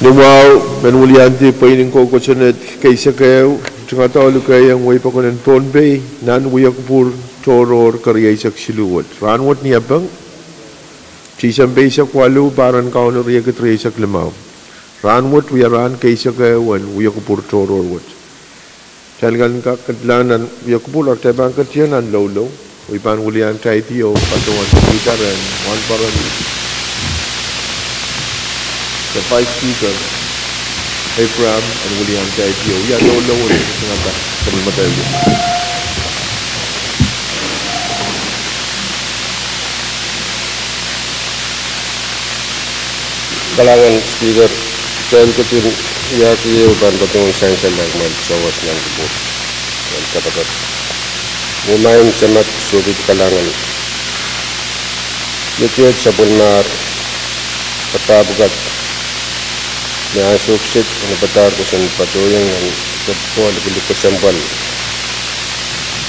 Numaw, Manulianti, Pwuhng ko kusunet kay Sakaw, Tsangatawalo kay ang way pa ko ng Pohnpei, nan Wiyakpur, Choror, Karyasak Siluwat. Ranwat niya bang? Chisambay sa kwalo, paran kaunor yakat Ryasak Lamaw. Ranwat, wiyaran kay Sakaw, Wiyakpur, Choror, wat. Talagang kakadlanan, Wiyakpur, artebang katyanan, low. Wipan Wulian kay Tiyo, patungan sa gitaran, one paran. The five speaker, Abraham and William Jaipio. Yeah, low ulit. Ito nga ba? Sabi mo tayo. Kalangan speaker, dahil ko tin iyakiyo ban patungong science and like sawas ng kubo. Yan katapat. Mumayin sa mat subit kalangan. Lutiyot sa bulmar, patabugat. May suksit na batar ko sa Pwuhng ng kapwa likilik ko sambal.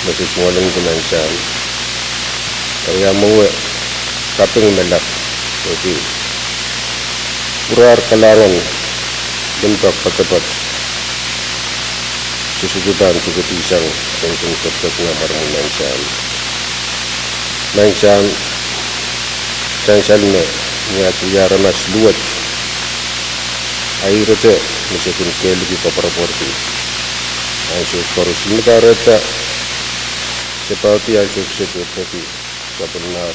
Masiswalang dimension. Kaya muwi, kaping melak. Okay. Purar kalangan, limpak patapat. Susugutan sugut isang sungkot nga harmonensan. Mensan, sansal me, nga tuyara mas luwat. Air itu meskipun keligi proporsi. Asyik terus negara tak seperti asyik seperti sebenar.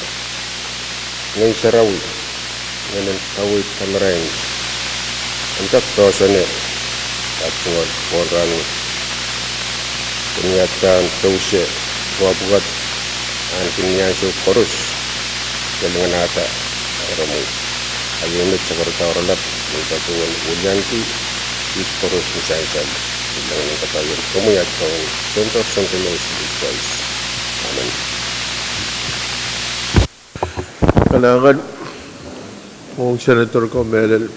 Ngai sarawi, ngai awit kamerain. Untuk prosesnya, aktual orang penyiasan terusnya buat antinya asyik terus dengan ada ramu. Ayunit seperti orang lap. Patuan Ulianti terus misalkan dengan katakan kamu ya kau contoh sentimental twice. Amen. Kalangan mong senator ko Melel,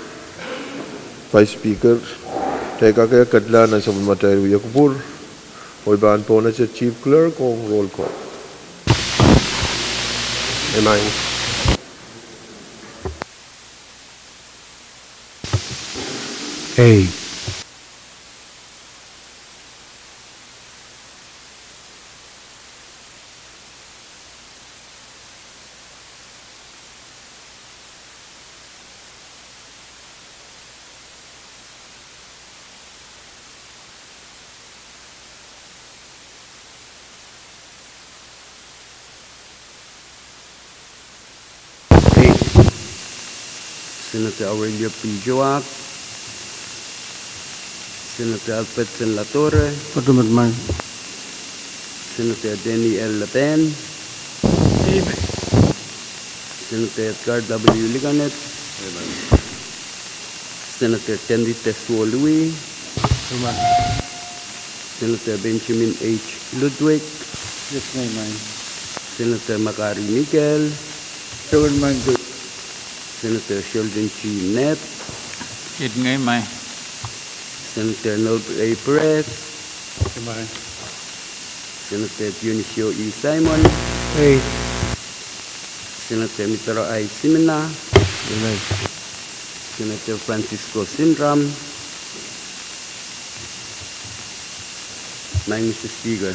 vice speaker, teka kaya kadlanan sa matay Wiyakpur, o ibaan po na sa chief clerk o roll call. Amen. Hey. Senator Aurelio Pwuhng, Senator Alfred Latore, Senator Denny L. Lapen, Senator Edgar W. Liganet, Senator Tendi Tesuo Louis, Senator Benjamin H. Ludwig, Senator Makari Miguel, Senator Sheldon G. Net, Senator Norbert A. Perez, Senator Dionisio E. Simon, Senator Mitro I. Simena, Senator Francisco Sindram, Mr. Speaker.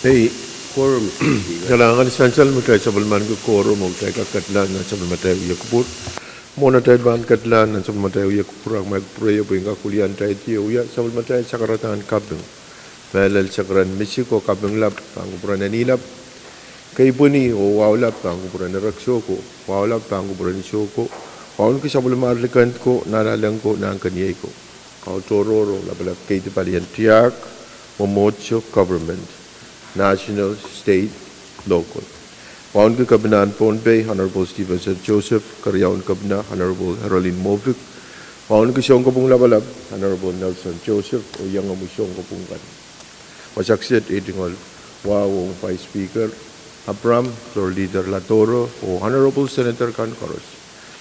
Hey, Quorum, Mr. Speaker. kalangan essential mo tayo sa balman ko quorum mo tayo kakatlan na sa matay Wiyakpur. Muna tayo ban katlan na sa matay Wiyakpur ang magpray po yung kakulian tayo tiyo ya sa matay sa karatahan Pwuhng. Melel sa karan Mexico Pwuhng lap pangupuran na nilap. Kay Buni o wawlap pangupuran na Raksoko, wawlap pangupuran ni Soko. Kaun ko sa bulmarlikan ko, nanalang ko na ang kanyay ko. Kau tororo labalap kay tipalian tiyak, momocho government, national, state, local. Kaun ko kabinaan Pohnpei, Honorable Stephen St. Joseph, Karyaon Kabina, Honorable Haroline Movic. Kaun ko siyong kapong labalap, Honorable Nelson Joseph, o yang amusyong kapong kan. Masaksit itingol, wawong Vice Speaker, Abraham, Floor Leader Latoro, o Honorable Senator Kadkadaur.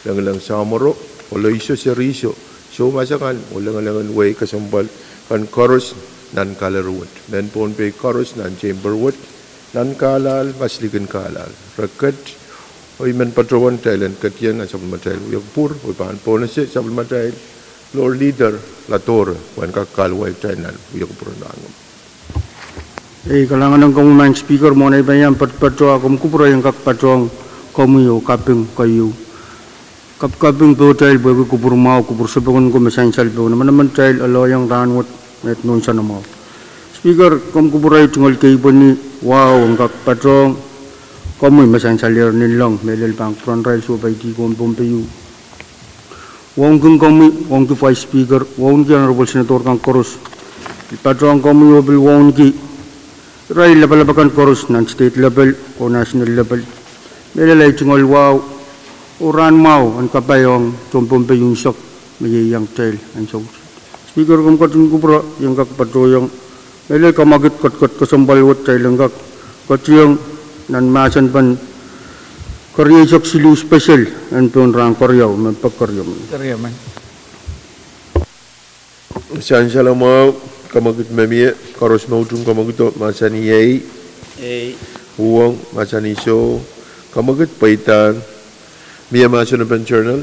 Lang samoro, o loiso seriso, so masakan, o lang way kasambal, Kadkadaur, nan kalarwat. Men Pohnpei Kadkadaur, nan chamberwat, nan kalal, maslikan kalal. Rakat, o iman patrawan Thailand, katyan, asabal matay, Wiyakpur, o ipan po na siya, asabal matay, Floor Leader Lator, wan kakalway chainan, uyak purandangam. Kalangan ng kamumain speaker mo na ibayang patpatro akong kupura yung kakpatrong kamuyo kaping kayo. Kaping po child boy kupur mau kupur sebangun ko mesain salpo naman child alo yang ranwat net non sana mau. Speaker kom kupuray tunggal kay ni wow ang kakpatrong kamuy mesain salir nilang melel bang front rail so by di kon Pohnpei. Wong kung kamuy wong ki vice speaker wong ki honorable senator kang koros. Patrong kamuy obil wong ki rail level koros nan state level o national level. Melel ay tunggal wow uran mau an kapayong Pohnpei yung sok may yang child and so. Speaker kom katun kupura yung kakpatrong melel kamagit kot kasambalwat child ang katyong nan masan pan karya sok silu special and pun rang karyaw man pagkaryaw man. Siyan siya lang mo, kamagit mamiya, karos mautong kamagito, masani yay, Pwuhng, masani so, kamagit paitan, miya masan na journal.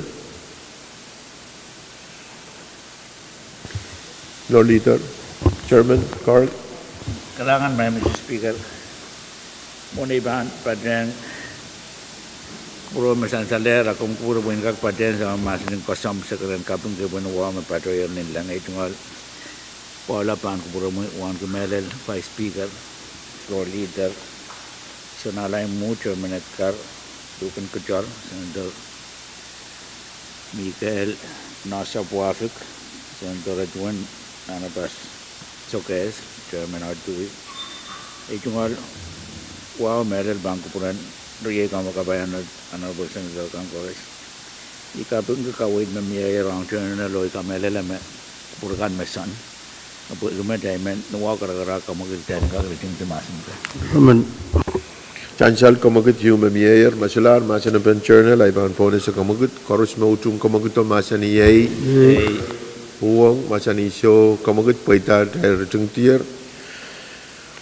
Lord Leader, Chairman, Carl. Kailangan may Mr. Speaker. Muna ibahan pa din puro masan salera kung puro buin kag pa din sa masin kosam sa karen kapung ke buin wa ma patro yer nin lang itungal wala pan ko puro mo wan ko melel Vice Speaker, Floor Leader, sonalay mucho menetkar dukan kujar Senator Michael Nasa Pahrek, Senator Pwuhng Anapas Sokes, Chairman Artui. Itungal wow melel bangko puran riye kama kabayan honorable senator kang kores ikapung ke kawid na miya rang chen na loy kamelele me purkan mesan apo gume diamond nuwa kara kamagil tan ka riting temasin ka Amen. Chansal kamagit yung mamiyayer, masular, masan na journal, ay bahan po na sa kamagit, karos mautong kamagito, masani yay, Pwuhng, masani so, kamagit paitan, tayo riting tiyer,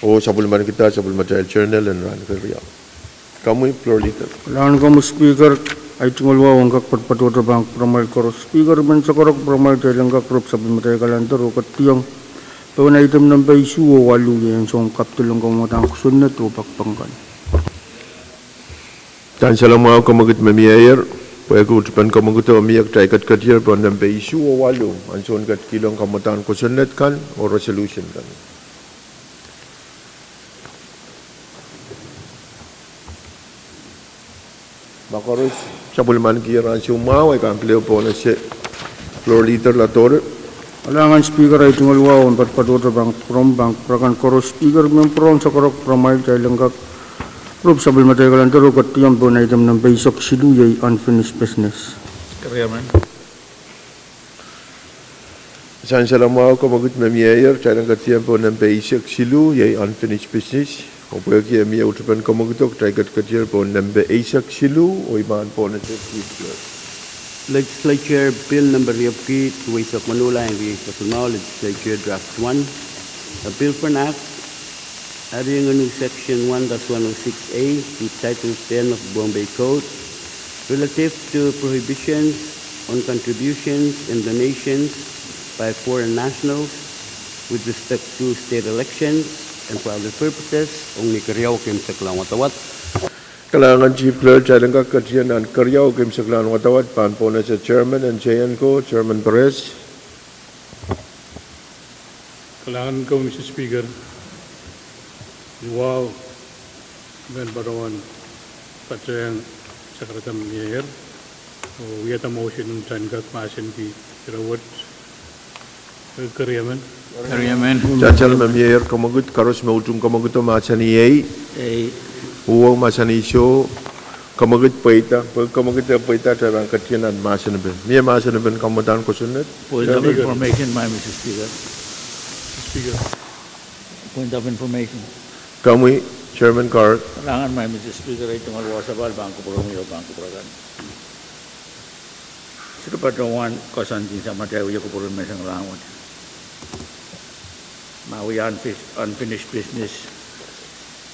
o sabulman kita, sabulman tayo journal, and run karyaw. Kamu Floor Leader. Kailangan kamu speaker ay tunggal wa ang kakpatpatro bang promal koros. Speaker man sa korok promal tayo lang kakrop sabi mo tayo kalantar o katiyang pawan item ng baisu o walu yan so ang kaptulong kamatang kusunat o pakpangkan. Dan salam mau kamagit mamiyayer, pwede ko utupan kamagit o miyak tayo katkatir, pawan ng baisu o walu, anson kat kilong kamatang kusunat kan o resolution kan. Makaros sabulman kira siumaw ay kampleo po na si Floor Leader Lator. Kailangan speaker ay tunggal wa ang patpatro bang prakan koros speaker man pron sa korok promal tayo lang kakrop sabi mo tayo kalantar o katiyang pawan item ng baisok siluyay unfinished business. Karyaman. Saan sila mau kamagit mamiyayer, tayo lang katiyang po ng basic silu, yay unfinished business. O pwede kaya miya utupan kamagitok, tayo katkatir po ng basic silu, o imaan po na sa speaker. Legislature Bill number Riopki, Tuwaysok Manula, and Riopki Legislature Draft 1. A bill for an act adding a new section 1-106A to Title 10 of Pohnpei Code relative to prohibitions on contributions and donations by foreign nationals with respect to state elections and for other purposes, only karyaw kim sa klang watawat. Kailangan Chief Clerk, tayo lang kakatiyan ng karyaw, kim sa klan watawat, paan po na sa Chairman and Chayan ko, Chairman Pahrek. Kailangan ko, Mr. Speaker, wow, ben barawan patrang Secretary Mayor, we had a motion on Tangak Masin ki Rawat Karyaman. Chansal mamiyayer kamagut, karos mautong kamagut o masani yay, Pwuhng masani so, kamagut paita, pag kamagut paita, tayo lang katiyan ng masan na ben. Miya masan na ben kamatan ko sunod. Point of information, my Mr. Speaker. Speaker. Point of information. Kamu, Chairman Carl. Kailangan may Mr. Speaker ay tunggal wasabal bangko puro mo bangko prakan. Sino pa tuwan kosan din sa matay ko puro may sang rangon. Mawi unfinished business.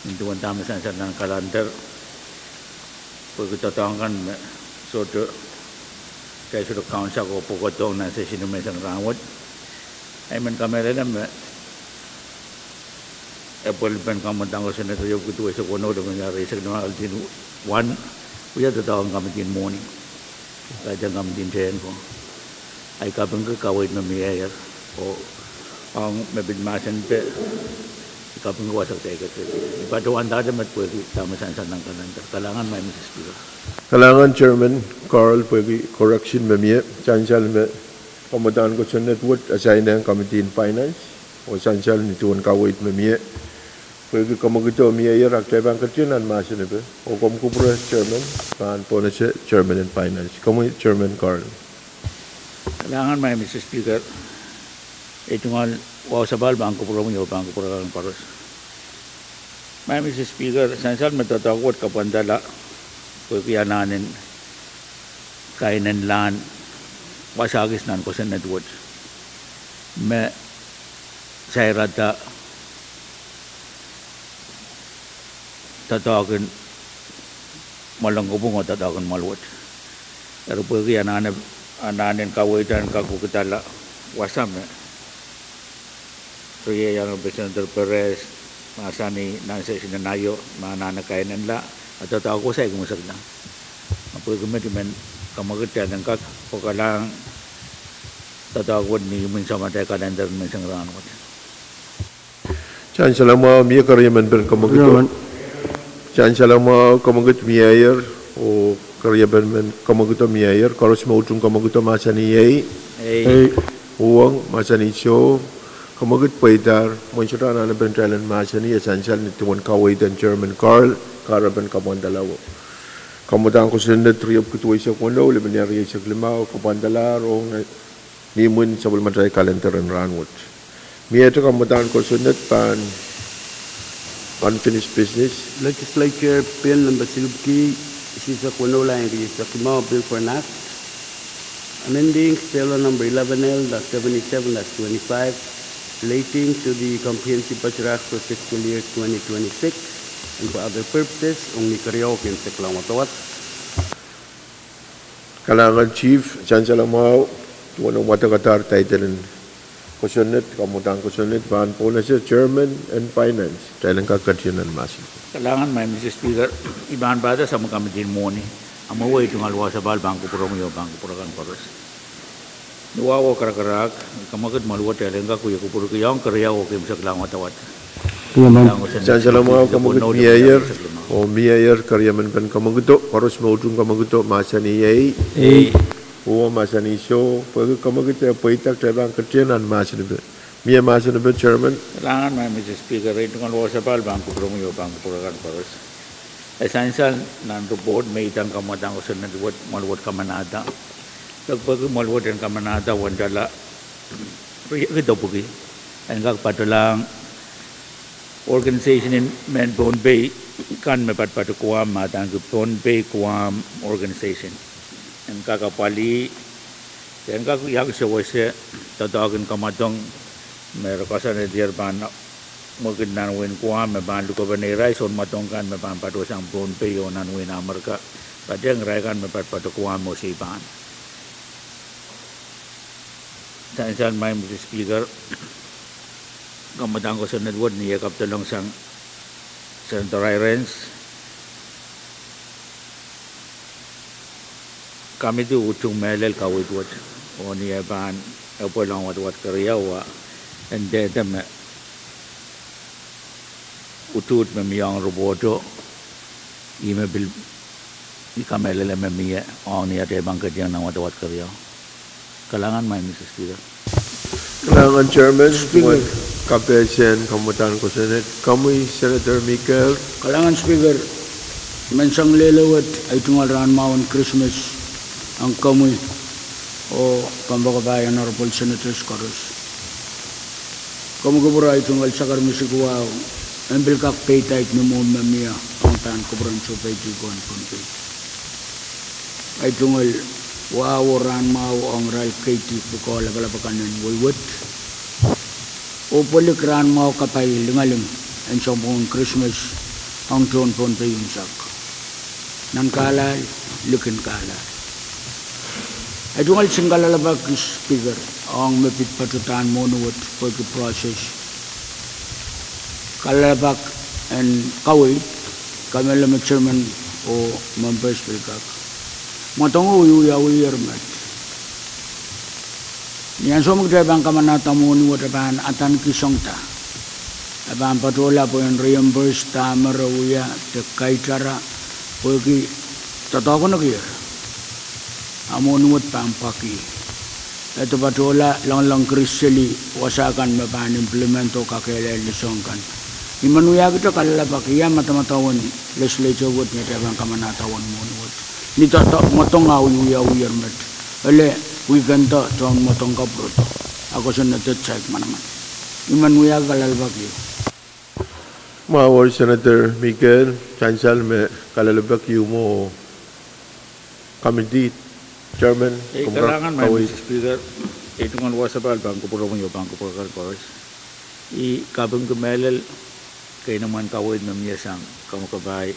Hindi man tama sa ng calendar. Pag tatangkan so to kaya sudah kaunsa ko pukotong na sa sinumesang rawat. Ay man kamera na Apple pen kamu tanggal sana tu yang kedua sekono dengan nyari sekono altin one, punya tu tahu kami tin morning, kajian kami tin ten ko. Ay kapeng ke kawit memilih o ang mebit masan pe kapeng ko wasak saya kata. Pada wanda ada mat pergi tamu sansan nang kalangan mai Mrs. Speaker. Kalangan Chairman Carl pergi correction memilih cancel me komandan ko Senate Wood assign yang Committee in Finance o cancel ni tuan kawit memilih. Pergi kamagito miya raktai bang ketianan masih ni pe. O kamu kupura Chairman, kan pona Chairman in Finance. Kamu Chairman Carl. Kalangan mai Mr. Speaker. Itu ngal wau sabal bangku pura mo bangku pura kan paros. Mai Mr. Speaker, sansal metatakot kapandala pergi ananin kainan lan wasagis nan ko sa network. Me saya rata tatawagan malangkubong o tatawagan maluwat. Pero pergi ananin kawitan kakukitala wasam so yang Senator Pahrek masani nasa sinanayo manana kainan la at tatawa ko sa ikumusag na. Pergi men kamagitian ng kak pokalang tatawag ni minsamatay kalendar minsang rangot. Chan salama miya karyaman ber kamagito. Chan salama kamagit miyayer o karyaman kamagito miyayer karos mautung kamagito masani yay. Pwuhng masani show kamagit paidar monsyura na bentralan masani essential ni tuan kaway dan Chairman Carl karaban kamandalawo. Kamutan ko Senate triyop kutuwi sa kuno limanari sa klimaw kapandalar o nimun sa bulmatay kalender and ranwot. Miya ito kamutan ko Senate pan unfinished business. Legislature Bill number Silubki, Sisa Kunola and Risa Kimao Bill for an Act, amending Stellar number 11L-77-25, relating to the Comprehensive Budget Act for fiscal year 2026 and for other purposes, only karaoke sa Kalawatawat. Kalangan Chief, Chancellor Mao, tuwan ang matakatar title Kusunit, kamutan kusunit, bahan po na siya, Chairman and Finance. Kailan kakatiyanan masih. Kalangan may Mr. Speaker, ibahan bata sa mga kamitin mo ni, ang maway itong alwa sa bal, bangko pura mo yung bangko pura kan paros. Nuwawa karakarak, kamagad maluwa tayo, nga kuya kupuro kayang karyaw, kim sa Kalawatawat. Chancellor Mao, kamagad miyayer, o miyayer, karyaman pan kamaguto, paros mautong kamaguto, masa ni yay. O masani show, pergi kamagito, paitak tayo katiyanan masih ni. Miya masih ni Chairman. Kalangan may Mr. Speaker, itong alwa sa bal, bangko pura mo yung bangko pura kan paros. Essential, nan-report, may itang kamatang ko sa network, maluwat kamanada. Pag maluwat ang kamanada, wandala, ito pugi. Ang kakpatulang organization in Pohnpei, kan may patpatukuam, matang Pohnpei Kuam organization. Ang kakapali, ang kakuyag siya wasa, tatawagin kamatong, meron ka sa nadirban, mungkin nanwin kuam, may ban luka baniray, son matong kan, may ban patos ang Pohnpei o nanwin Amerika, pati ang raykan may patpatukuam mo sa iban. Saan may Mr. Speaker, kamatang ko sa network, niyakap talong sang Senator Irens. Kami tu utung melel kawit wat, o niya ban, po lang wat karyawa, and then utut memiyang roboto, ime bil, ikamelele memiya, o niya tayo bang kadyang ng wat karyaw. Kalangan may Mr. Speaker. Kalangan Chairman, tuwan kapesyan, kamutan ko Senate, kamuy Senator Michael. Kalangan Speaker, mensang lelawat ay tungaran mawan Christmas ang kamuy o pambakabayan Honorable Senators Karos. Kamugabura ay tungal sa karmisikuwaw, ang bilkak paytay ni mo mamiya ang tan kubran so pay tiguan Pohnpei. Ay tungal wawaran mau ang ral kaiti ko lagalapakan wulwat. O polikran mau kapay lingaling ang sampung Christmas ang tuon Pohnpei yung sak. Nan kalay, likin kalay. Ito nga singkalalabag speaker ang mapit patutan mo nuwat pag-process. Kalalabag and kawit kami lang chairman o members pilkak. Matong uyuyawiyar mat. Niyan so magdabang kamanata mo nuwat apan atan kisong ta. Apan patola po yung reimburse tamar uya te kaitara po ki totoo na kaya. Amo nuwat pampaki. Ito patola lang krisili wasakan mapan implemento kakailan lisongkan. Imanuya kita kalalabak iya mata-matawan legislature wood nga tabang kamanatawan mo nuwat. Nito matong uyuyawiyar mat. Ale weekend to tong matong kaprot. Ako sa check manaman. Imanuya kalalabak iyo. Mawar Senator Miguel, chansal me kalalabak yu mo committee chairman kailangan may Mr. Speaker ito nga wasabal bangko puro mo yung bangko puro kalkores kabang gumelal kayo naman kawid na miyasang kamukabay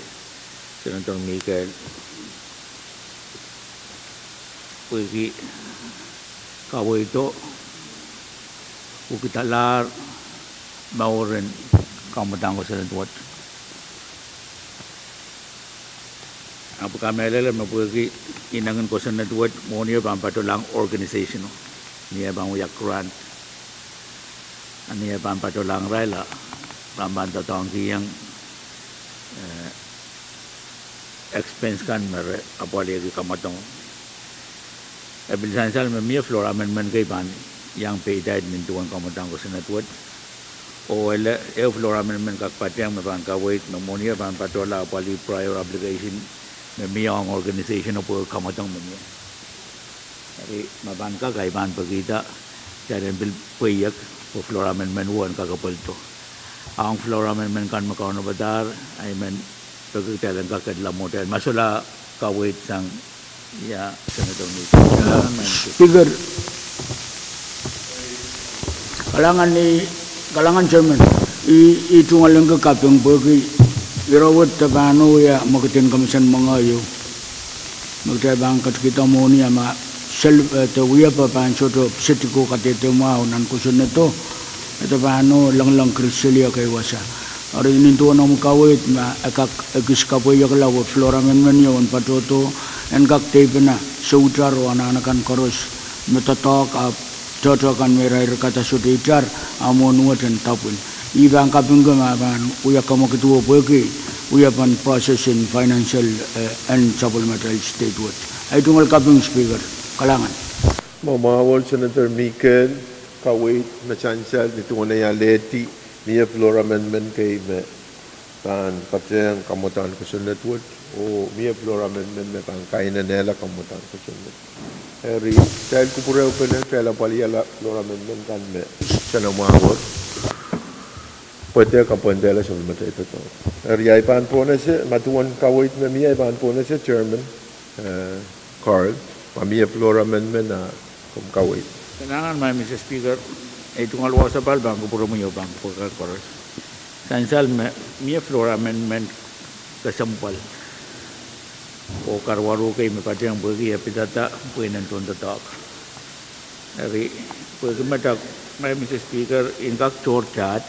Senator Miguel pwede kawid ito ukitalar mawarin kamutan ko sa natuwat ang pagkamelala mabuhay inangan ko sa natuwat mo niya bang patulang organization niya bang uyak grant niya bang patulang rela bang tatawang kiyang expense kan mere apali ki kamatong ebilisan sal me mia floor amendment kay ban yang pay died mintuan kamatang ko sa natuwat o el floor amendment kakpatiyang me bang kawait mo niya bang patola apali prior obligation miyang organisation po kamatang mo niya. Jadi maban ka kaiban pagkita jadi bil puyak po floor amendment 1 kakapal to. Ang floor amendment kan makaon badar I mean pagkita lang kakadla mo tayo masula kawait sang ya Senator Miguel. Speaker kalangan chairman itu ngalang ka kapeng bagi irawat tabano ya magatin kamisan mga yo magtabang kat kita mo niya ma self tawiya pa panso to sitiko katete mo nan kusun nito ito paano lang kriselia kay wasa ari ninto na mo kawit ma akak kapoy yakla wo flora men yon patoto en kak tape na sutar o ananakan koros metatok up totokan merai kata suditar amon waten tapun ibang kapungga maban uya kamo ketua poke uya pan processing financial and supplemental state what ay tungal kapung speaker kalangan Mawar Senator Miguel kawait na chansal nito na ya leti niya floor amendment kay me pan pateng kamutan ko sa network o niya floor amendment me pan kainan nela kamutan ko sa network eri dahil ko pura open kaya pali ala floor amendment kan me sa namawar pwede ka pwede sa mata ito to. Riyay pan po na siya, matuwan kawait na miyay pan po na siya, Chairman Carl, pamiyay floor amendment na kung kawait. Kailangan may Mr. Speaker, ito nga luwa sa bal, bangko puro mo yung bangko kalkores. Sansal, miya floor amendment kasampal. O karwaro kay may pati ang bagi, pitata, pwede nang tatak. Dari, pwede matak, may Mr. Speaker, in kak short chat,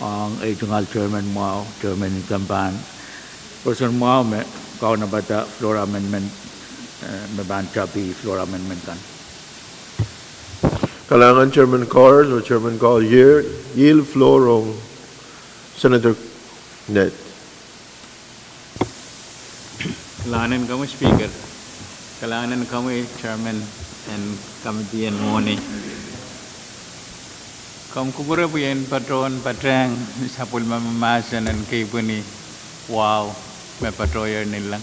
ang regional chairman mo, chairman ng kampan. Person mo, kau na bata floor amendment, may banchapi floor amendment kan. Kalangan Chairman Carl o Chairman Carl yield floor o Senator Net. Kailangan kami speaker. Kailangan kami chairman and committee and morning. Kaum kubura po yan patron patrang sapul mamamasan and kipuni wow may patroyer nilang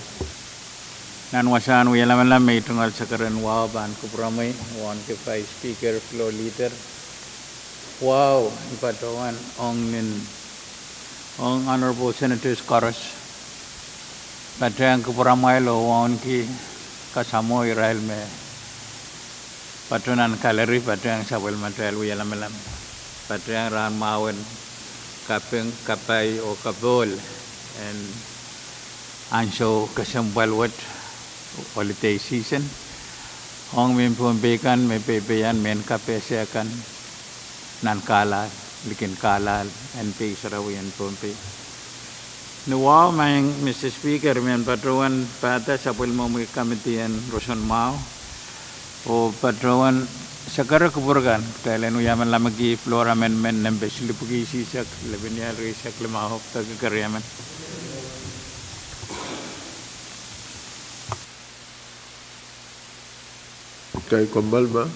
nanwasan uya laman may tungal sakaran wow ban kubura may 1 5 speaker floor leader wow patroan ong honorable senators chorus patrang kubura may lo wan ki kasamo Israel me patronan kalori patrang sapul material uya laman patriang ran mawen kapeng kapai o kabol and anso kasambal wat holiday season Hong min Pohnpei kan me pepeyan men kapesya kan nan kalal likin kalal NP Sarawian Pohnpei. Nuwaw mayang Mr. Speaker men patroan pata sapul mo mga kamitian Roson Mao o patroan sakara kupurgan kailan uyaman lamagi flora men nembes lipugi sisak lebinyal risak lemahop tagakaryaman. Kay kombal ba?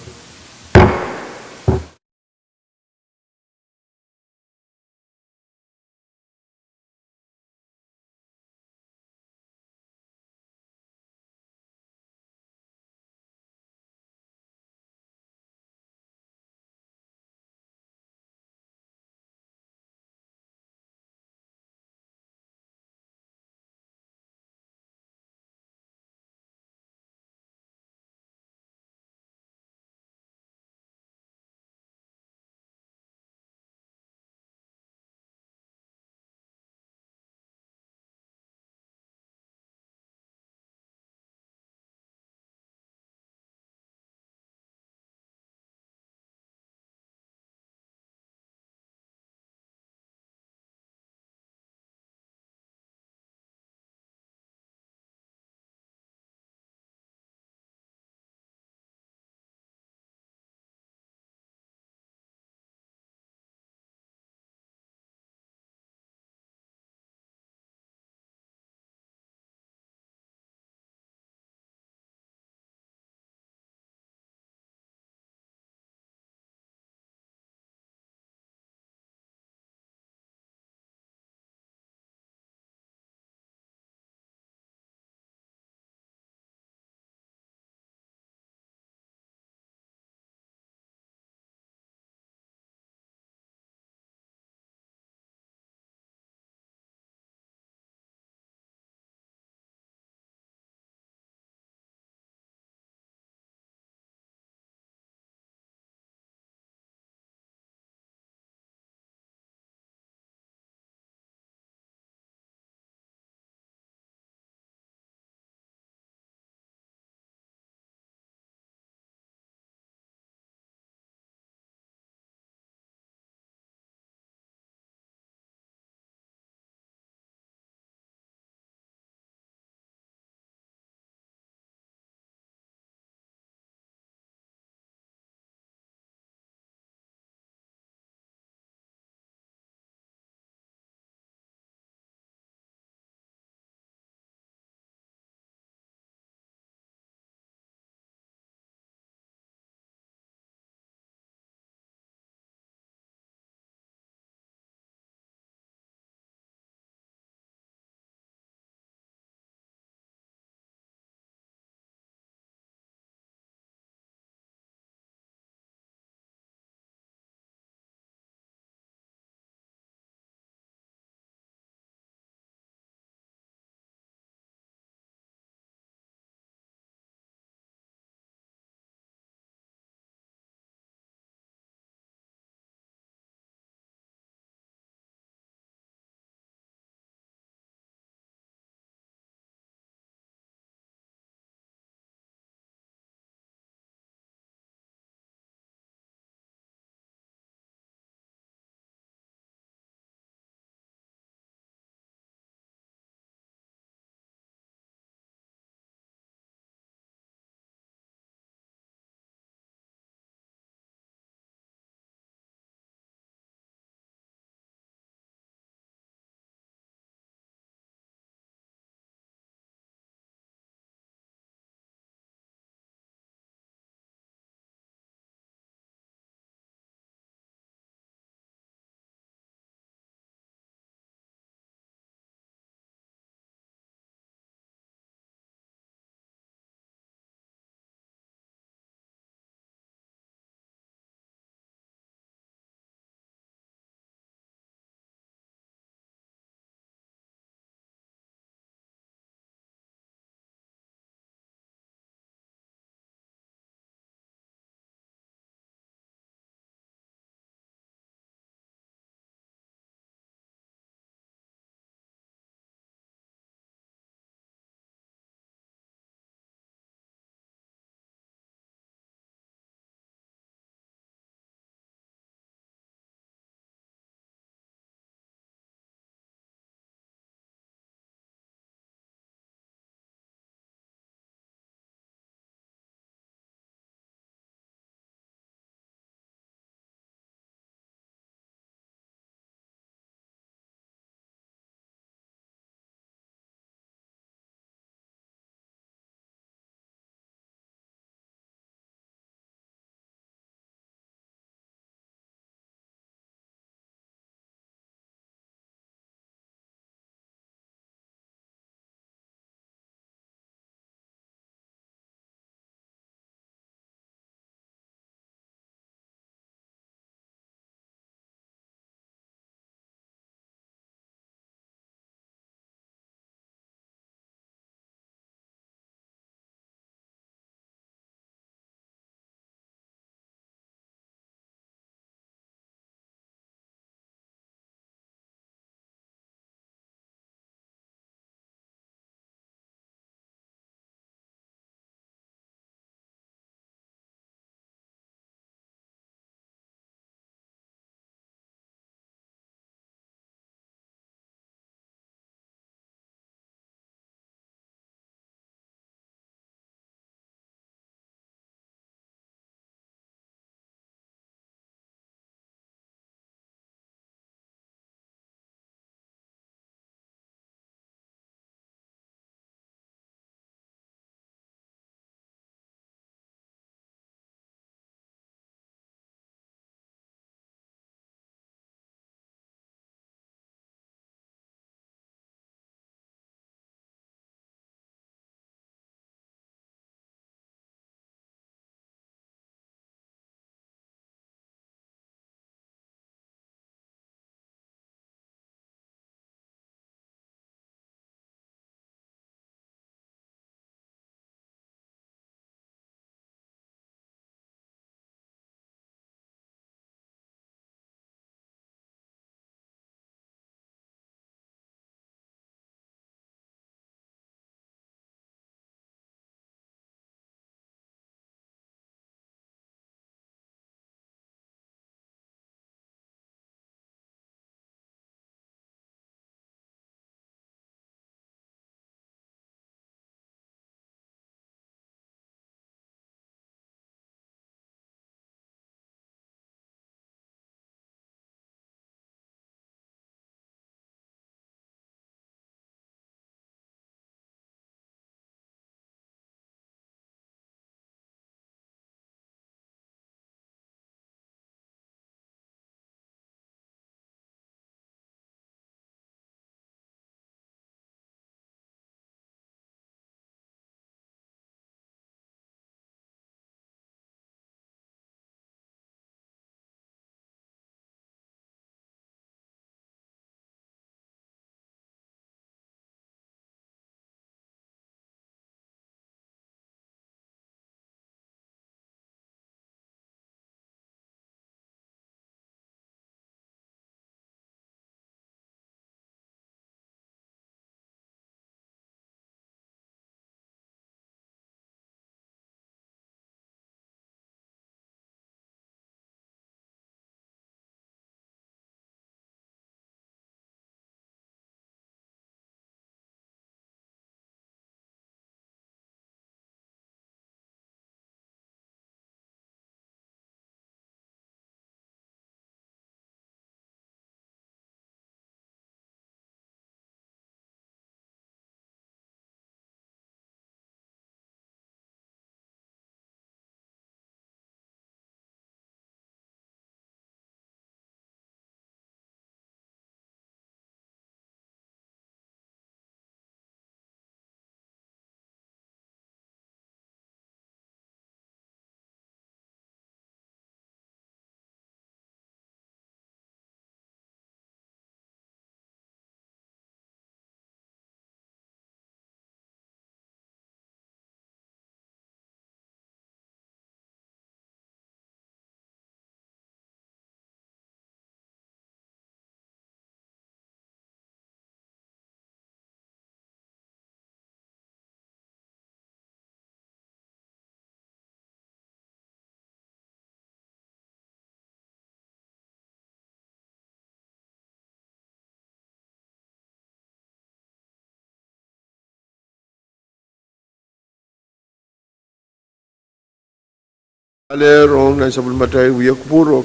Ale rong na sabul matai wiyak puro.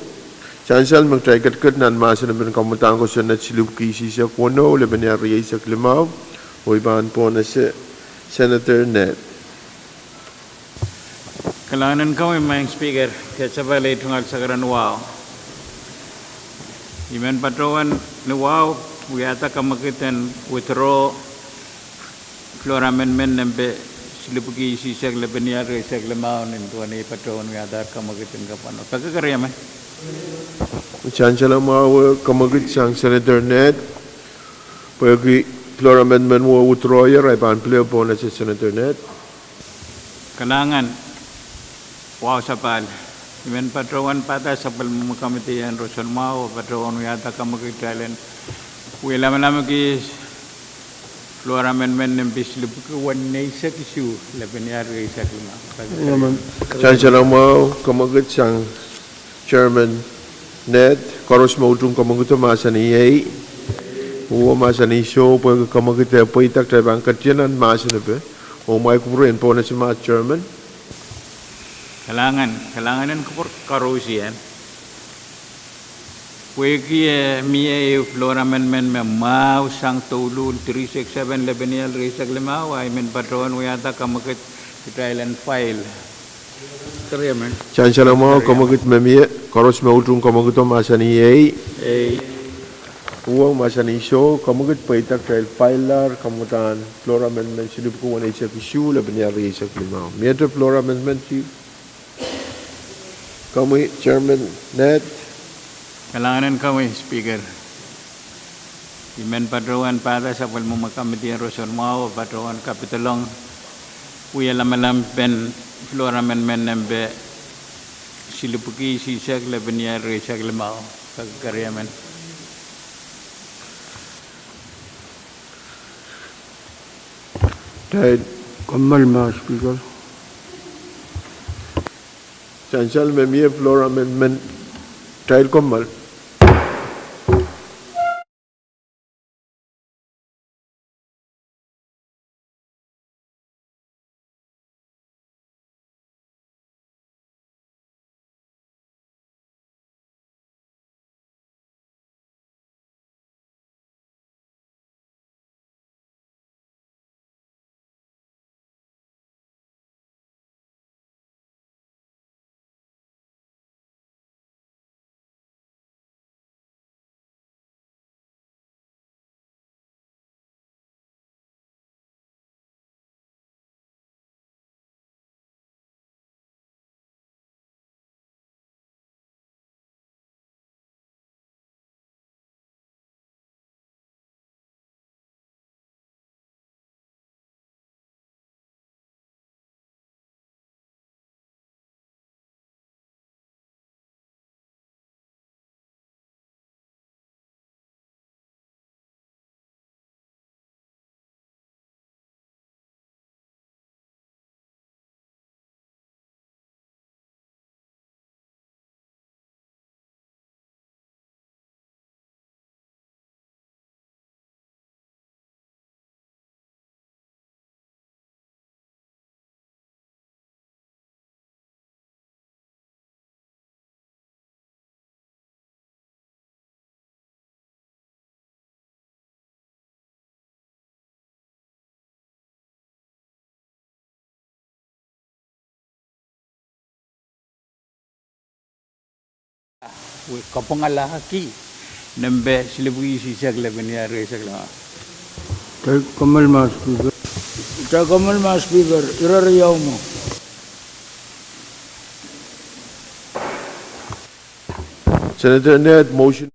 Chansal magtay kat nan masa na ben kamutang ko sa natsilup kisi sa kono le ben yari sa klimaw. O iban po na si Senator Ned. Kailangan kami mga speaker kaya sabay tungal sa karan wow. Iman patrowan ni wow wiyata kamakitan withdraw floor amendment nembe silipuki sisak lebeniar sisak lemau nintuan ni patrowan wiyata kamakitan kapano. Pagkakarya man. Chancellor mau kamagit sang Senator Ned. Pagi floor amendment mo withdraw ay ban play po na si Senator Ned. Kailangan wow sapal. Iman patrowan pata sapal mukamitian roson mau patrowan wiyata kamakitan. Wala man ki floor amendment ng bislipuki one sa kisu lebeniar sisak lemau. Chancellor mau kamagit sang Chairman Ned, koros mautung kamaguto masani ay, uwa masani show pag kamagita po itak tayo bang katyanan masani pe, o may kupurin po na si mga Chairman. Kailangan karusi yan. Pwede miya floor amendment may mau sang tulul 367 lebenial risak lemau ay men patron wiyata kamagit Thailand file. Karya man. Chancellor mo kamagit mamiya, koros mautung kamaguto masani ay, uwa masani show kamagit po itak tayo filer kamutan floor amendment silip ko wana isa kisyu labanyar risak limao. Miya floor amendment chief. Kami Chairman Ned. Kailangan kami speaker. Imen patrowan para sa pagmumakamitian roson mau patrowan kapitulong uya lamalam pen floor amendment nembe silipuki sisak lebeniar risak lemau kagkaryaman. Dahil Kamal mas speaker. Chancellor mamiya floor amendment dahil kamal. Kapangalaki nembe silipuki sisak lebeniar risak lemau. Kamal mas speaker. Kamal mas speaker, irariyaw mo. Senator Ned, motion.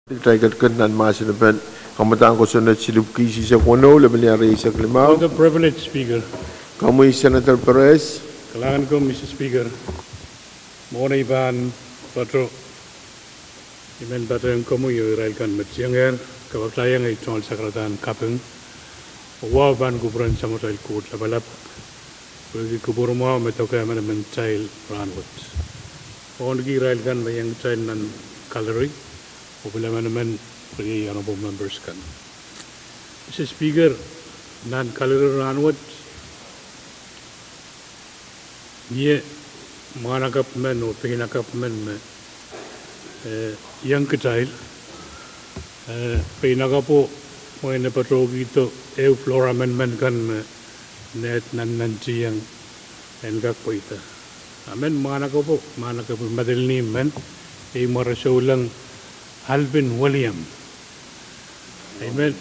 Try Kadkadaur masin ben kamatang ko sunod silub kisi sa kuno laban niya rin sa klimaw. The privilege, Speaker. Kamu Senator Perez. Kailangan ko, Mr. Speaker. Muna iban patro. Imen patro yung kamu yung Israel kan matsyanger. Kapag sayang ay tungkol sa karatan Pwuhng. Wawan kuburan sa Israel court labalap. Pwede kubur mo metaw kaya man child ranwat. Kung Israel kan may yung child ng calorie. Wala naman pwede honorable members kan. Mr. Speaker, non-calorie ranwat. Ye manakap men o pinakap men me yang kecil pinakapo mo ina patrogi to flora men kan me net nan yang engak po ita amen manakapo madalni men marasyo lang Alvin William amen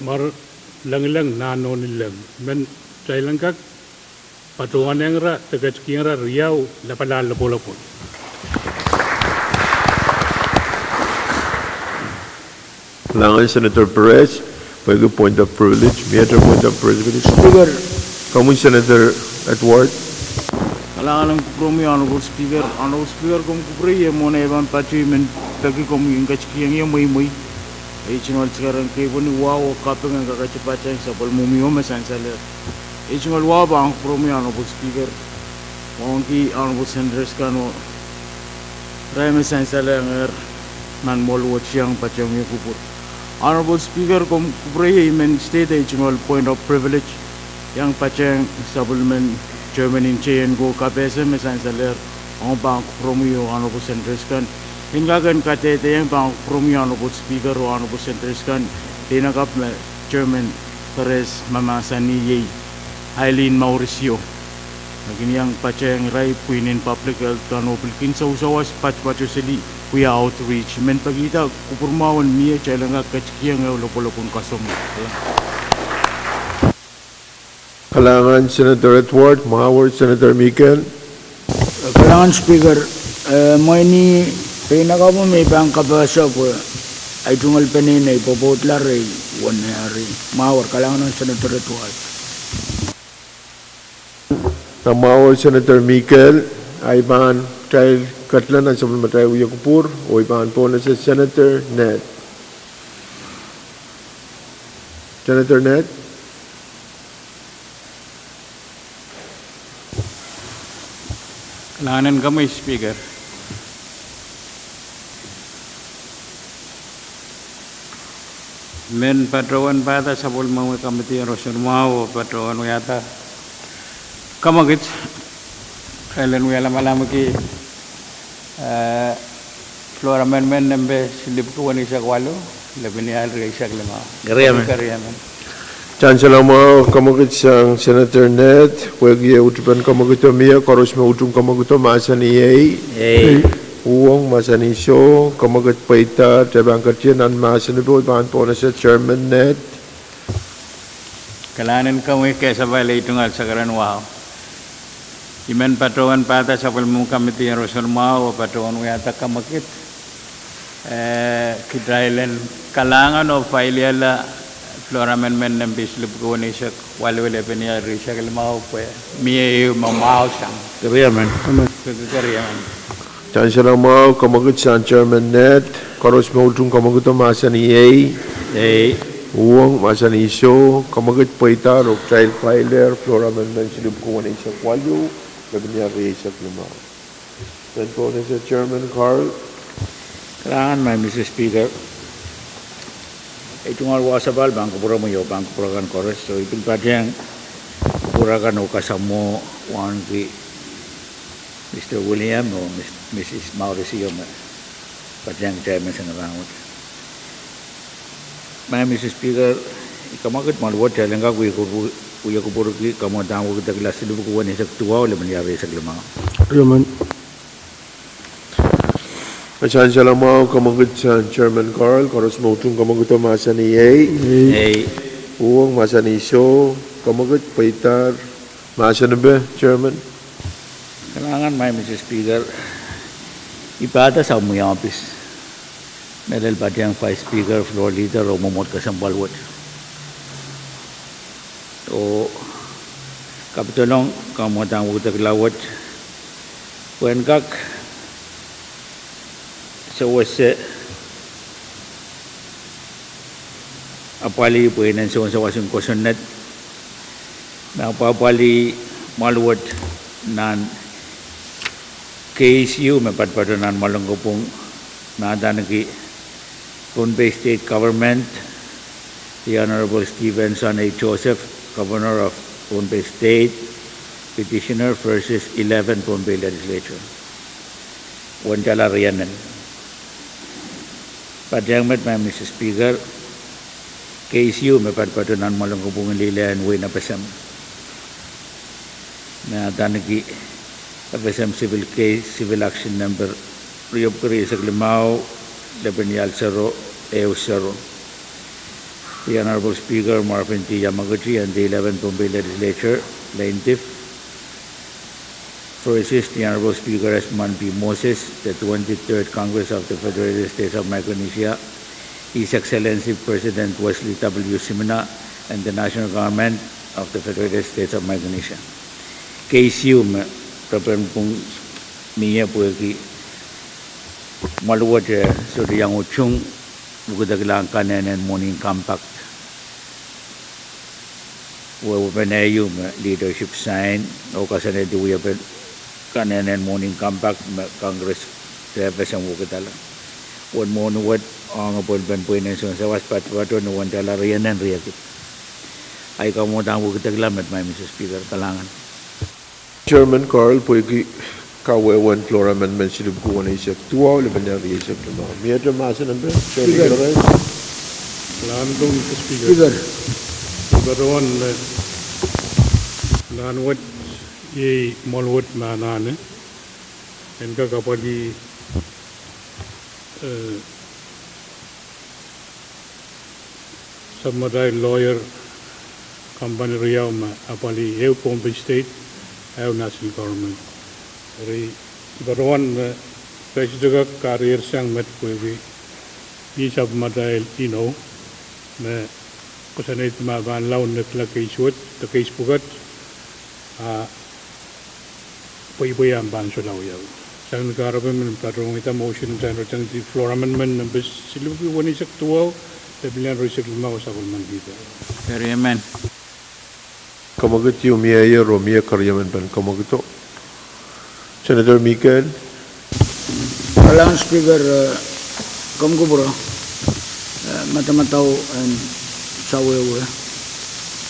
mar lang nano nilang men chilang kak Patuan yang ra, tegas kian ra Riau, lapalala po. Langan Senator Perez, pwede point of privilege, may other point of privilege. Speaker, Kamu Senator Edward. Kailangan ng kupromi honorable speaker kung kupri mo na ibang pati men tagi kung yung kachikiyang yung muy ay chinol sekarang kay ni wow kapeng ang kakachipatang sa palmumiyo masansaler. Ichungal waba ang kupromi honorable speaker ki honorable senators kano reme sansaler nan molwot siyang patyang yung kupur. Honorable speaker kung kupri men state ichungal point of privilege yang patyang supplement Chairman in Chain go KAPWARESOU Sansaler ang bang promiyo honorable senators kan hingagan katete yang bang promiyo honorable speaker o honorable senators kan tinakap na Chairman Perez mamasani yay Eileen Mauricio naging yang patyang ray puinin public health honorable kinsaw-sawas patpatyo sili kuya outreach men pagita kupurmawan miya chailang kachikiyang lopolopon kasom. Kailangan Senator Edward, Mahaward Senator Mikel. kailangan speaker, mo ini pinaka mo may bang kabasa po ay tungal paninay popot lari one hari mawar kailangan ng Senator Edward. Na Mahaward Senator Mikel, ay ban child katlan ang sabon matay uyakupur o iban po na si Senator Ned. Senator Ned. Kailangan kami, Speaker. Men patroan pada sabol mau kamiti rosun mau patroan yata kamagit kailan wala malam ki flora men nembe silip ko wani sa kwalo labini al ri sa klima gariamen Chancellor mo kamagit sang Senator Ned, wagi utupan kamagit miya koros mo utum kamagit masani ay Pwuhng masani show kamagit paita tabang katyan an masani po ban po na sa Chairman Ned. kailangan kami kesa bala itungal sa karan wow imen patroan pada sabol mo kamiti rosun mau patroan yata kamakit kitrailen kalangan o failiala flora men nembislip ko ni sa walwele penia risha kelmao pe mie mamao sang kariamen Chancellor mo kamagit sang Chairman Ned, koros mo utum kamagit masani ay Pwuhng masani show kamagit paita rok child filer flora men silip ko wani sa kwalo labini ari sa klima. Then po na sa Chairman Carl. Kailangan may Mr. Speaker. Itong wasabal bang kupura mo yo bang kupura kan kores so itong padyang kupura kan o kasamo wan ki Mr. William o Mrs. Mauricio padyang chairman sa narangot. May Mr. Speaker ikamakit malwat chalang ka kuya kupura ki kamodang kita kelas silubu kuwan sa tuwa o mangyari sa glima. Chancellor mo kamagit sang Chairman Carl, koros mo utum kamagit masani ay Pwuhng masani show kamagit paita masani ba Chairman? Kailangan may Mr. Speaker ipada sa umuyang office Medal Pwuhng Vice Speaker, Floor Leader, o Momot Kasambalwat. O Kapitolong, Kamotang Wutak Lawat, Pwuhng Sawase Apali Pwuhng Sawasing Kosonet, Napapali Malwat Nan KAPWARESOU, Mapatpatonan Malangopong, Nadanaki Pohnpei State Government, the Honorable Stevenson A. Joseph, Governor of Pohnpei State, Petitioner versus 11 Pohnpei Legislature. Wancala Rianan. Pwuhng Mr. Speaker, KAPWARESOU, Mapatpatonan Malangopong Lila and Wayne FSM. Nadanaki FSM Civil Case, Civil Action Number Riop Kuri Saglimao, Lebanyal Sero, Eo Sero. The Honorable Speaker Marvin T. Yamaguchi and the 11th Pohnpei Legislature, plaintiff, versus the Honorable Speaker Esman P. Moses, the 23rd Congress of the Federated States of Micronesia, His Excellency President Wesley W. Simina, and the National Government of the Federated States of Micronesia. KAPWARESOU Prapan Pung Mia Puegi Maluwat so the Yang Uchung Bukadaglang Kanen and Morning Compact Webanayu leadership sign Okasane do we have Kanen and Morning Compact Congress FSM Wukatala. One more word on a point Ben Pwuhng so was Patwato no one Talarian and Riaki. I come more down Wukataglam at my Mr. Speaker Kalangan. Chairman Carl Poigi Kawe one floor amendment should have gone Asia 2 Lebanon Asia tomorrow. Meter Masan and Ben. Landung Speaker. Baruan Nanwat Ye Molwat Nanane and Kakapadi Samadai lawyer company Riam Apali Ew Pohnpei State. Have national government. Baruan President career sang met Pwuhng each of Madail Ino me kusanit maban laun nekla keisut the case pugat Pwuhng ban so law yaw. Sang government patrong ita motion and the floor amendment numbers silubi one is actual the billion recycle sa kulman dito. Very amen. Kamagat yung Mia Romia Karyaman Ban Kamagito. Senator Mikael. Alang Speaker Kamgubro Matamataw and Sawewe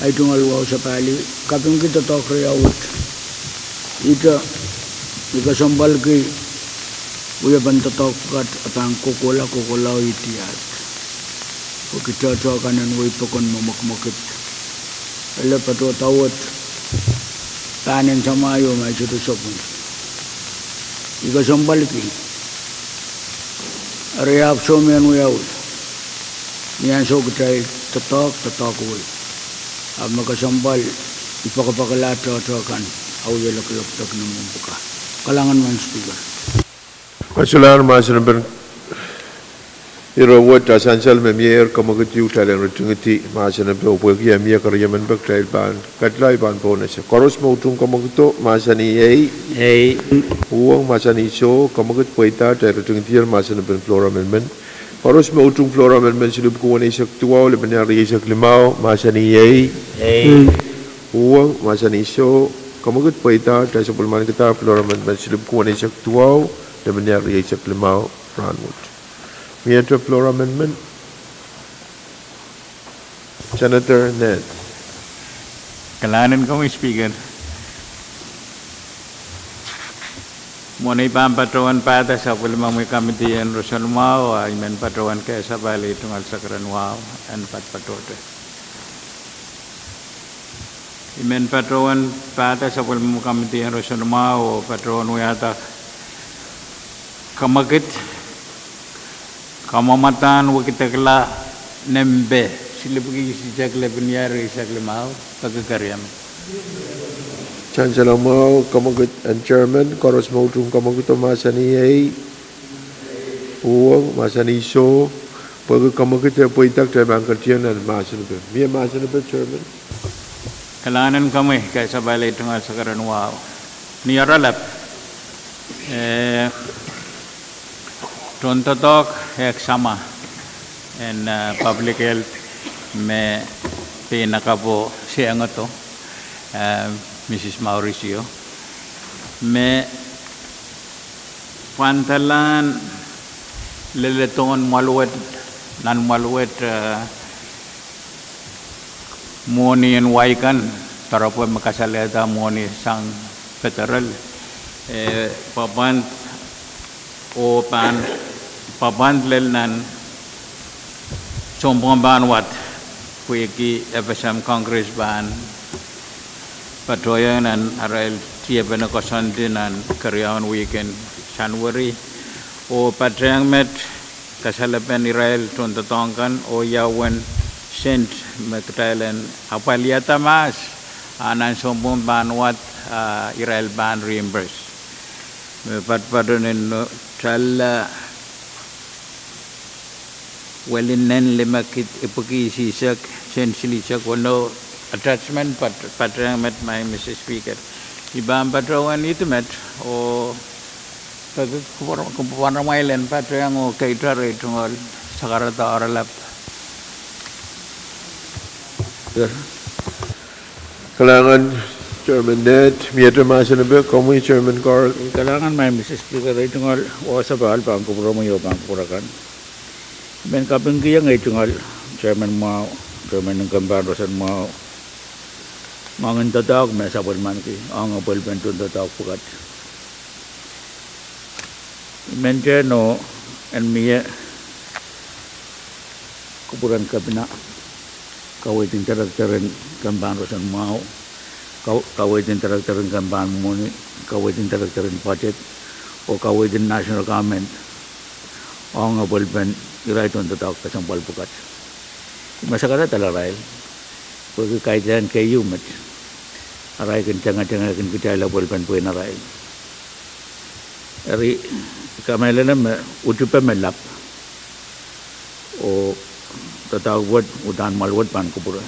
ay tungalwaw sa pali kaping kita to kriyawit ita ikasambal ki uya bantatok kat apang kukula itiat kita to kanan way pokon mamakmakit ala pato tawat kanin samayo may sutusopon ikasambal ki Rehab somen uyaw niyan so kitay tatok uy ab makasambal ipakapakalato kan awya laklok ng mumpuka kalangan man Speaker. Masalah masalah ber Irawat asansal memyer kamagat yu talang retungiti masalah ber Pwuhng memyer karyaman bertrail ban katlai ban bonus koros mautung kamagto masani ei Pwuhng masani so kamagat poita talang retungiti masalah ber flora amendment koros mautung flora amendment silub kuwan isak tuaw lebanon isak limau masani ei Pwuhng masani so kamagat poita talang sepulman kita flora amendment silub kuwan isak tuaw lebanon isak limau ranwood. Meter floor amendment. Senator Ned. Kalanan ko Speaker. Muna ipang patroan pata sa kulmang may kamitiyan Rosalmao ay men patroan kaya sa bali tungal sa Karanwao and patpatote. Imen patroan pata sa kulmang kamitiyan Rosalmao patroan uyata kamagit kamamatan wakitakla nembe silibugi sijakle bunyari sakle mau pagkakaryam. Chancellor Mao, Kamagut and Chairman, Koros Mautung Kamaguto Masani Pwuhng masa ni so pag kamu kita poitak try bang kertian dan masa ni mia masa ni chairman Kalanan kami kay sabay itong sakaran wow. Niyaralap. Tontotok ek sama and public health me pinakapo siya nga to Mrs. Mauricio me pantalan leleton maluwet nan maluwet moni and waikan para po makasalita moni sang federal paban o paban lelnan sombong banwat kuiki FSM Congress ban patroyan and aral tiap na kosantin and karyawan weekend January o patrang met kasalapan Israel tuntatongkan o yawan sent mektailan apaliata mas anan sombong banwat Israel ban reimburse patpadonin tala walinan lemakit ipaki sisak sensilisak wano attachment patrang met my Mr. Speaker ibang patrawan itu met o kumpulan ramailan patrang o kaitar itungol sakarata oralap kalangan Chairman Ned miyata masa ni kamu Chairman Carl Kailangan may Mrs. Speaker itungol o sa bahal pang kupromoyo pang kupurakan men kapengkiyang itungol Chairman mau Chairman ng kambarosan mau mangan tatak may sapal man ki ang apel pentun tatak pukat men no and miya kupuran kabina kawitin taraktaran kambarosan mau kawitin taraktaran kamban muni kawitin taraktaran budget o kawitin national government ang apel pen iraiton tatak kasampal pukat masakara talaray pag kaitan kayo mat aray kan tanga-tanga kan kita lapor pan po naray ari kamela na utupa melap o tatawad udan malwad pan kupura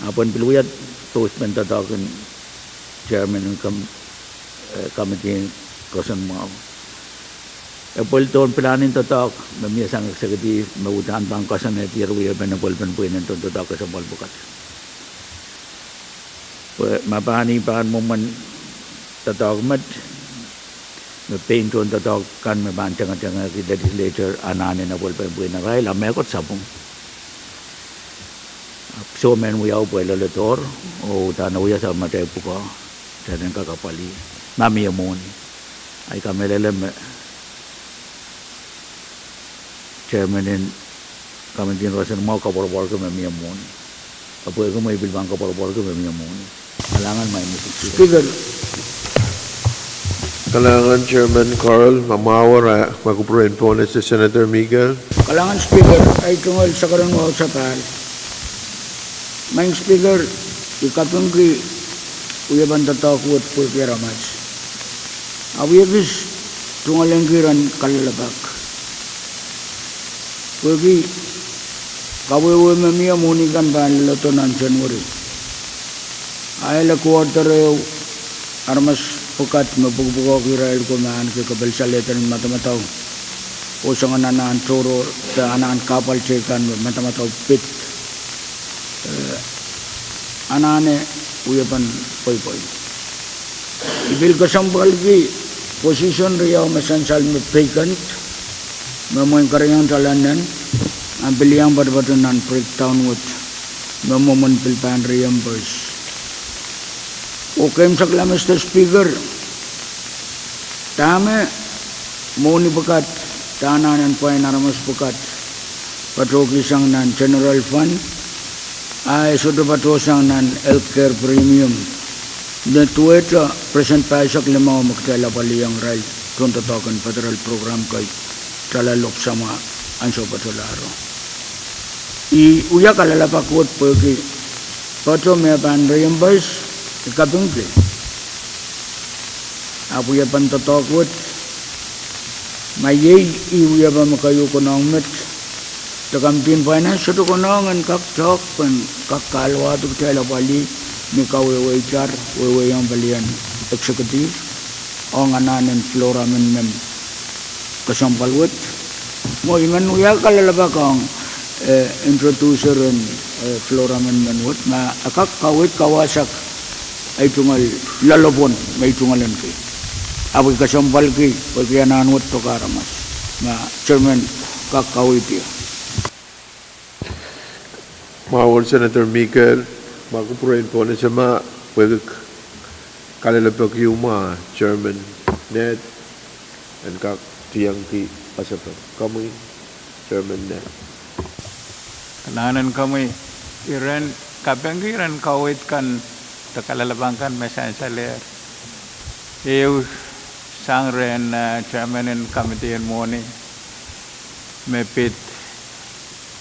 apon piluyat tos men tatawagan chairman ng committee kosan mo Apol ton planin tatak mamia sang sagadi mautan bang kosan na tiar wiya ben apol ben puin ton tatak sa bal bukat mapani pan momen tatak mat me paint ton tatak kan me ban changa ki legislature anane na apol ben puin na rai la me kot sabung so men wiya apol le tor o tan wiya sa matay puka tanan kakapali mamia mon ay kamelele me Chairman in Committee Rosan mau kapor-por ke memia mon. Apa itu mau ibil bang kapor-por ke memia mon. Kalangan mai Mr. Speaker. kalangan Chairman Carl mamawara magupruin po na si Senator Miguel Kalangan Speaker ay tungol sa karon mo sa pal. Main Speaker ikatong ki uyaban tatakot po kira mas. Awiyabis tungol ang kiran kalalabak. Pergi kawe memia munikan ban lotonan Januari. Ayla quarter armas pukat mabugbugo kirail ko man ke kabel saletan matamataw. O sa nanan toro ta anan kapal cekan matamataw pit. Anane uyapan poy. Ibil ko sambal gi position riyaw masansal me vacant. Memoy karyang talanan ang biliyang badbadanan breakdown with memomon pilpan reimburse. Okay sakla Mr. Speaker. Tama mo ni bakat tanan po ay naramas bakat patrogi sang nan general fund ay sudo patosang nan healthcare premium. Netueta present pasak lima magtala paliyang ray kung tatakan federal program kay kalalok sama anso patolaro. Uya kalalapakot pergi pato me pan reimburse ikabungkli. Apu ya pan totokot Mayay iuya ba makayu konong met takampin finance to konong an kak chok pen kak kalwa tu tela bali ni kawe char we yang balian executive ong ananen flora men kasampalwet mo iman uya kalalaba kong introducer and flora men wet na akak kawit kawasak ay tungal lalobon may tungalan ki abu kasampal ki pagyanan wet to karamas na chairman kakawit ya Mawal Senator Miguel Magupurain po na siya pwede kalalapag yung Chairman Ned and kak tiyang ki asapa kami Chairman Ned Kananan kami iran kapenggiran kawit kan takalalabangkan mesan saler eu sangren chairman and committee and morning mepit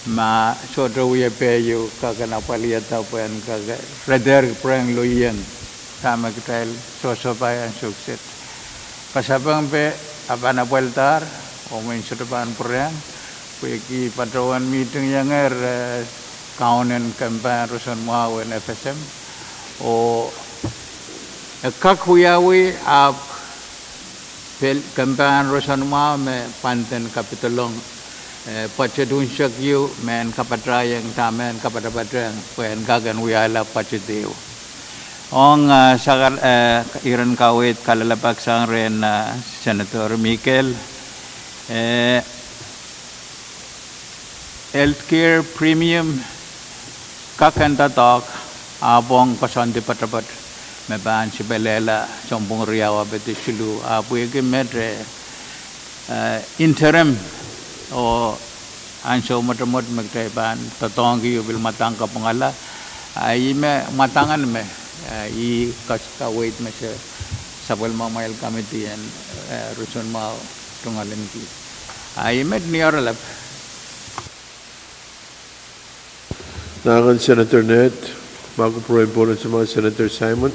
ma sodo we pay you kakana paliat tapan kaga rather prang loyan sama kita sosopayan sukses pasabang pe abana pueltar o main sodopan prang Pwuhng patrawan meeting yang kaunen kampanye rusan mawen FSM o kakhuyawi ab pel kampanye rusan mawen panten kapitolong pacedun syakyu men kapatrayang tamen kapadapadrang pen gagan wiala pacedeu ong sagar iran kawit kalalapak sangren Senator Mikel healthcare premium kakanta tok abong pasanti patapat meban sibelela sombong riawa betisulu Pwuhng medre interim o anso matamot magtaiban tatonggi bil matang kapangala ay me matangan me I kawait me sa Sabal committee and rusun ma tungalan ki ay med niaralap Nangan Senator Ned Magupurain po na siya Senator Simon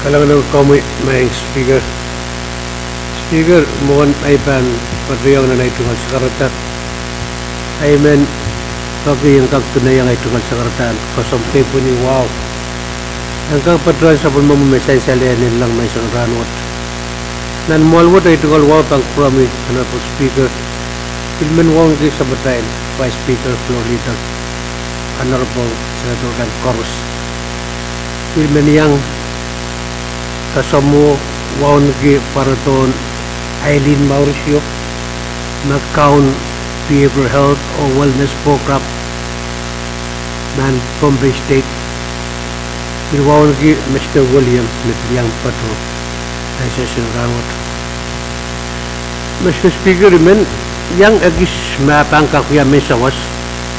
Kalangan kami maing speaker mohon aiban padriyang na naitungal sa karatan aimen kaki yang kak tunay yang naitungal sa karatan kasampay po ni wow ang kak padriyang sa pun mamamesay sa lianin lang may sanranot nan mualwot naitungal wow pang prami honorable speaker ilmen wong ki sa batayin Vice Speaker Floor Leader Honorable Senator Dan Corus ilmen yang kasamo wow nagi paraton Eileen Mauricio Macau Behavioral Health or Wellness Program nan Pohnpei State wow nagi Mr. William Smith yang patro ay session rawat Mr. Speaker imen yang agis mapangkak ya mesawas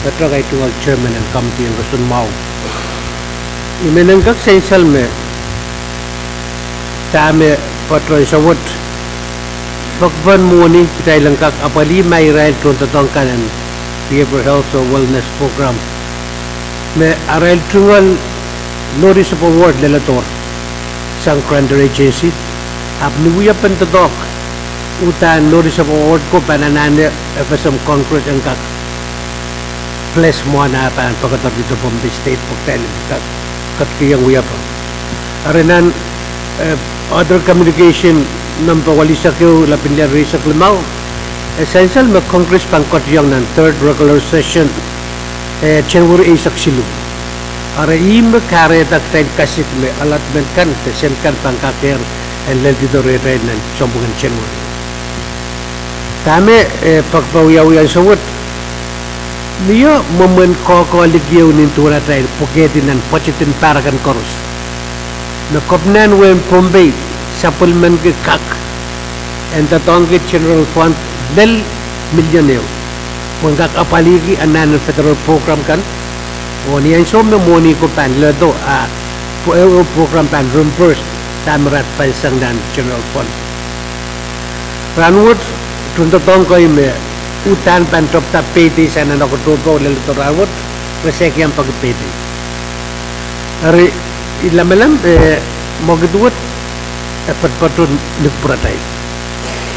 katra kay tuwag chairman and committee ang rasun mau imenangkak sensal me tame patron sawat pagban mo ni kita langkak apali may rail tron tatong kanan behavioral health or wellness program me arail tungal notice of award lelator sang creditor agency abnuya pentadok utan notice of award ko pananane FSM concrete ang kak plus mo na pan pagkatar dito Pohnpei State pagkain katkiyang uya pa arenan other communication ng pawalisa ko lapinler sa Klimaw essential mag congress pangkot yang ng third regular session January 8 saksilu ara im kare taktain kasit me allotment kan sen kan pangkaker and dito re ng sombungan January kami pagpawiyawiyan sa wot niyo momen ko ligyaw nintura tayo puketin ng pachitin para kan koros na kopnan wen Pohnpei supplement ke kak and tatong ke general fund del milyoneo mangkak apaligi anan federal program kan o niyan so memoni ko pan lado program pan reimburse tamarat pansang dan general fund ranwood tuntatong ko ime utan pan top tapete sana nakutupo lalo ranwood resek yang pagpete ari ilamalam magduot patpatun nagpuratay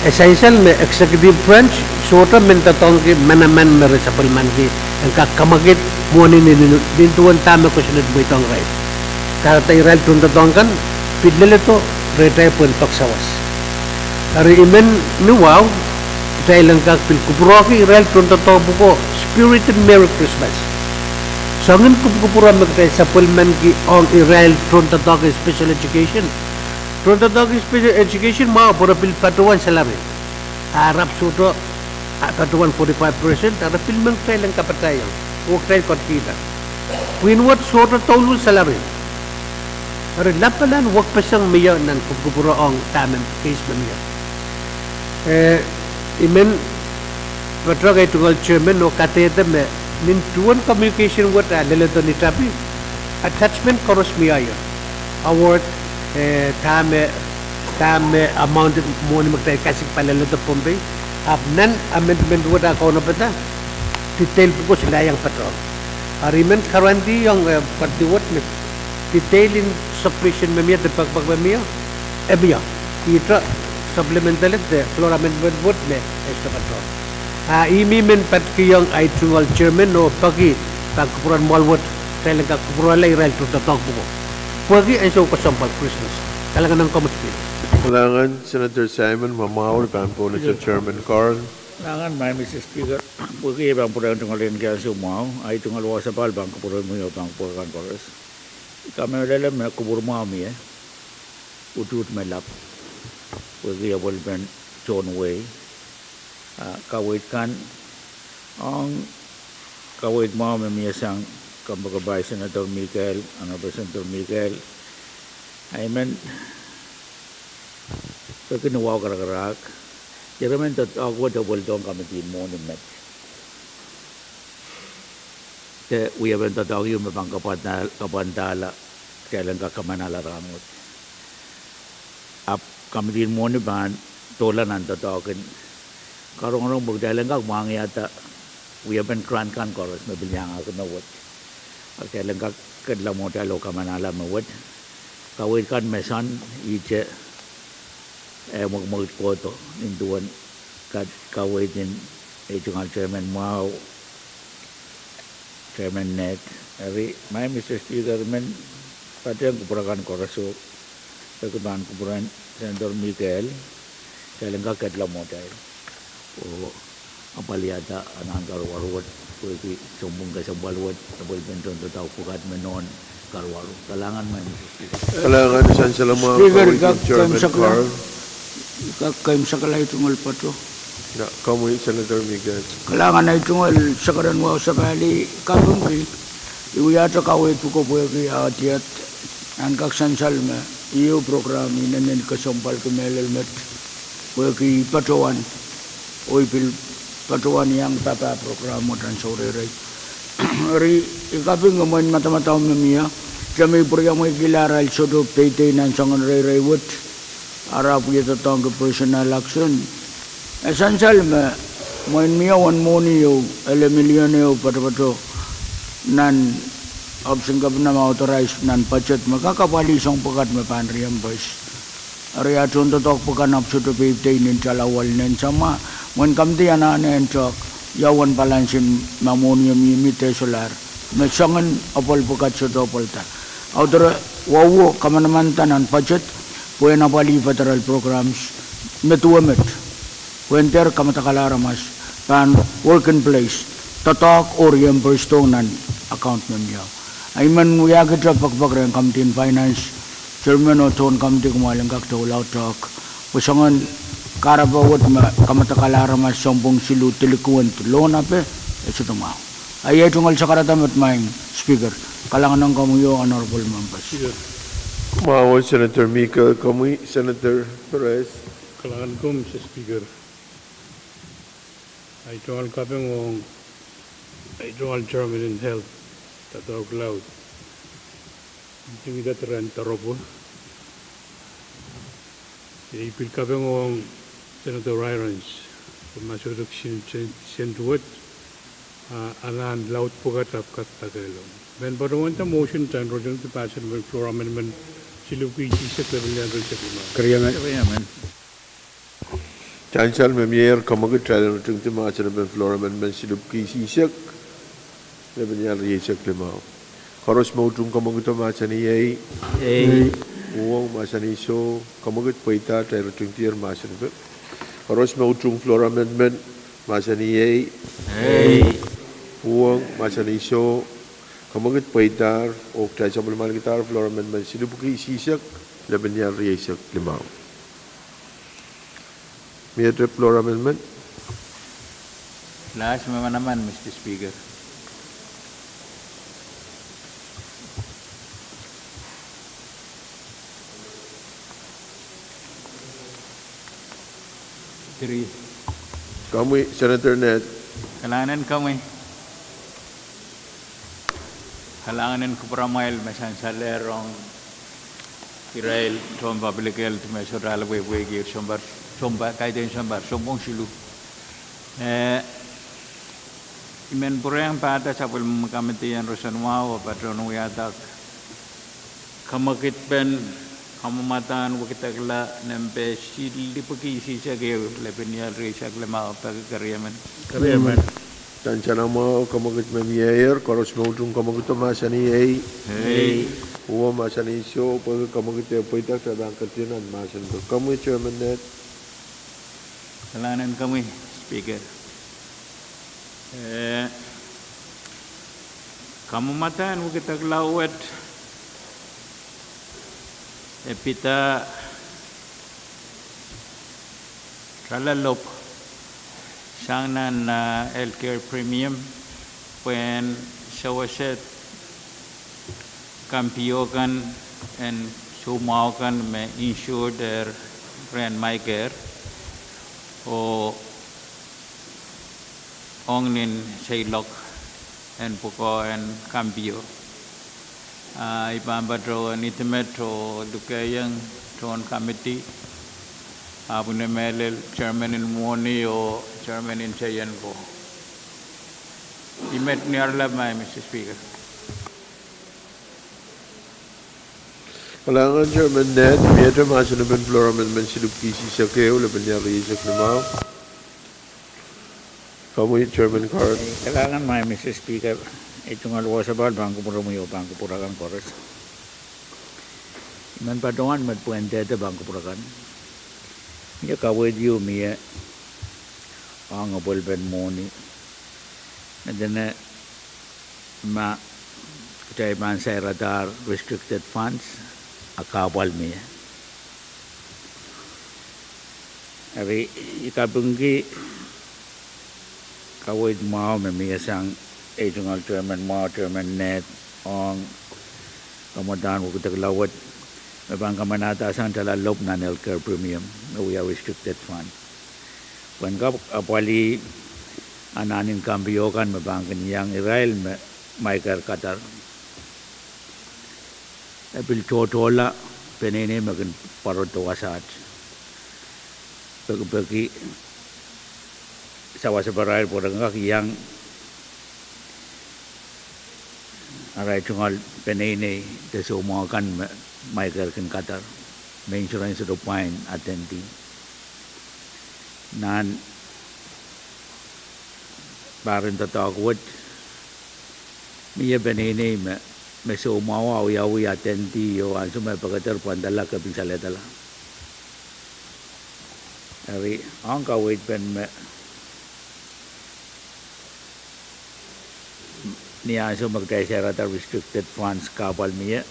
essential में executive branch sota menta tong ki manaman mere supplement ki ang kamagit moni ni dintuan tama ko sunod mo itong right karata iral tunta tong kan pidlele to retay pun tok sawas ari imen ni wow tay lang ka pil kupro ki iral tunta to buko spirited merry Christmas sangin kupura magtay supplement ki on iral tunta to special education tunta to special education ma pura pil patuan salary harap suto patuan 45% ada pil mangtay lang kapatayan huwag tayo kita. Winwat suto tolong salary. Pero lapalan huwag pa siyang miya ng kupuraong tamang case na miya. Imen patro kay tungal chairman no katete me nintuan communication what leleto ni tapi attachment koros miya yun. Award tame amount mo ni magtayo kasi paleleto Pohnpei. Nan amendment what ako na pata detail po sila yang patro. Arimen karandi yung partiwat ni detail in submission memia de pagpag memia ebia itra supplemental de floor amendment vote ne extra patro. Imi men pat kiyong ay tungal chairman no pagi pagkupuran malwat kailan ka kupuran lay rail to tatog po. Pagi ay so kasampal Christmas. Kailangan ng committee. Kailangan Senator Simon mamawal kan po na sa Chairman Carl. Nangan may Mr. Speaker, pagi bang pura tunggal rin kaya sumao, ay tunggal wasapal bang kapura mo yung bang pura kan kores. Kami dalam na kubur mami utut melap, pagi abal ben John Way, kawit kan, ang kawit mami miyasang kambagabay Senator Michael, Senator Michael, I mean, pag kinuha karak-karak, Jeremy that ako double dong kami din mo ni met. Kaya we have that ako yung mabang kapantala kailan ka kamanala ramot. Up kami din mo ni ban tola nanta token. Karong bugdalan ka mangyata we have been kran koros mabiliang ako na wat. Kailan ka kadla mo talo kamanala mawat. Kawit kan mesan iche magkoto ninduan kawit din itong chairman Mau chairman net ari may Mr. Speaker men pati ang kupurakan koraso pagkuban kupuran Senator Michael kailan ka kadla mo tayo o apaliata anang karwarwat pwede sumbong ka sa balwat tabal benton tataw pukat menon karwaro kalangan may Mr. Speaker Kailangan saan sila mga kawit Chairman Carl. Kakayam sa kalay tungal pa to. Na, kamu Senator Miguel. Kailangan na tungal sa karanwa sa kali Pohnpei. Iwiyata kawit po ko po yung atiyat. Ang kaksansal ma iyo program inanin kasampal kumelelmet. Po yung patuan. O ipil patuan yang papa program mo tan sore-ray. Ari ikaping ngayon mata-mata umamiya. Kami pura mo ikilaral sodo paytay ng sangan ray-ray what. Arap kita tong ke personal action. Essential mo miya wan money yo 11 million yo pato nan option ka na authorize nan budget makakapali song pakat mapan reimburse. Area chunto tok pakan up to 15 nin calawal nen sama mon kamti ana nen tok yawan balansin mamonium yimite solar. Mesangan apol pakat so dopol ta. Autor wawo kamanaman tanan budget Pwede na pali federal programs metuamet winter kamatakalaras pan work in place tatak or reimburse nan account memya ay man muya kita pagpagren kamtin finance chairman o ton kamti kumalang kakto law talk pusangan karabawat kamatakalaras sombong silu tilikuan loan ape ito tuma ay tungal sa karatamat maing speaker kalangan ng kamuyo honorable members. Kumawa Senator Mika, kamu Senator Perez. Kailangan ko, Mr. Speaker. Ay tungal kapeng mong ay tungal chairman in health tatawag loud. Hindi kita teran taropo. Ipil kapeng mong Senator Irons masudok sintuwat anan loud po katap Kadkadaur. Ben padawan ta motion tan rodon to pass and floor amendment Silupi Chisak level yan rin sa lima. Kaya man. Chancel Memier Kamagut Trial Tung to March and Ben Floram and Ben Siluki Shishak, Lebenial Yeshak Limau. Horos Motum Kamaguto Machani, Pwuhng Machani So, Kamagut Poita, Tung Tier Machan. Horos Motum Flora Amendment, Machani, Pwuhng Machani So, Kamagut Poita, Oak Tachable Malgitar, Flora Amendment Siluki Shishak, Lebenial Yeshak Limau. May I floor amendment? Last naman, Mr. Speaker. Three. Kami, Senator Ned. Kailangan kami. Kailangan ko para mail masansalerong Israel from public health measure alaway gear sombar kaiden sombar sombong silu imen purang pada sapul kamitian rosanwa patrono yatak kamakit pen kamamatan wakita kala nempe sili pagi sisa geu lebenial resak lema pagkariaman Dan cana mau kamakit memiayer koros maudung kamakit masani Pwuhng masani so pag kamakit poita tabang katinan masan to kamu chairman net kailangan kami speaker kamamatan wakita lawat epita tralalop sangnan healthcare premium when sawaset kampiokan and sumaukan me insure their brand my care o ongnin sailok and puko and kampio ipambatro nitimetro dukayang ton committee Abune Melel, Chairman in Moni or Chairman in Chayanko. He met near Labmai, Mr. Speaker. Kailangan chairman net miyata masan ben floor amendment siluki sisa keo lebenya resak lemau. Kamu chairman card. Kailangan may Mr. Speaker. Ito nga luwa sa bawal bangko puramuyo bangko purakan koras. Iman patungan matpuente ito bangko purakan. Ya kawed yu miya ang abulben moni nadana ma kay man sa radar restricted funds akawal miya ari ikabunggi kawed mao miya sang regional chairman net ang kamadan ko taglawat Mabang kamanatasan talalop na healthcare premium na we are restricted fund. When kapwali ananin kambiyokan mabang kaniyang Israel may Kadkadaur. Apil chotola penene magan paroto wasat. Pagi sawa sebarai porang kiyang aray chungal penene desumakan Michael Kadkadaur, may insurance to fine attending. Nan barin tatawag miya benene me sumawa yawi attendee yo also may pagkatar pandala kabisaletala. Ari ang kawit pen me niya so magkaisera ta restricted funds kapal miya.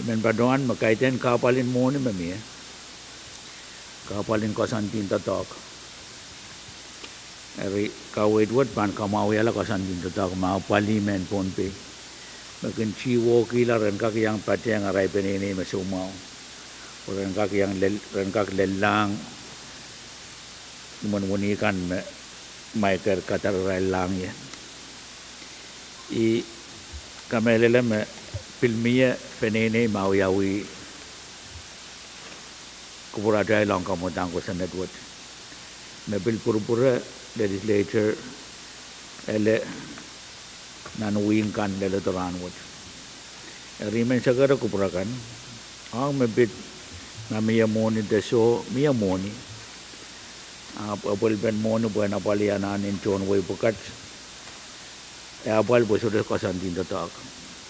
Men paduan makaitan kapalin mo ni mami kapalin kasantin tatak ari kawid wat pan kamawi ala kasantin tatak ma parliament Pohnpei makin chiwo kilaran kak yang pateng arai penene masumau orang kak yang kak lelang memunikan Michael Kadkadaur lang ya I kamelele me filmia penene mau yawi kubura dai long kamotang ko sanad wat me bil purpura legislature ele nanuwing kan lele toran wat rimen sagara kubura kan ang me bit na miya moni deso miya moni apal ben mono buan apalianan in John way bukat apal bo sudah kosan din tatak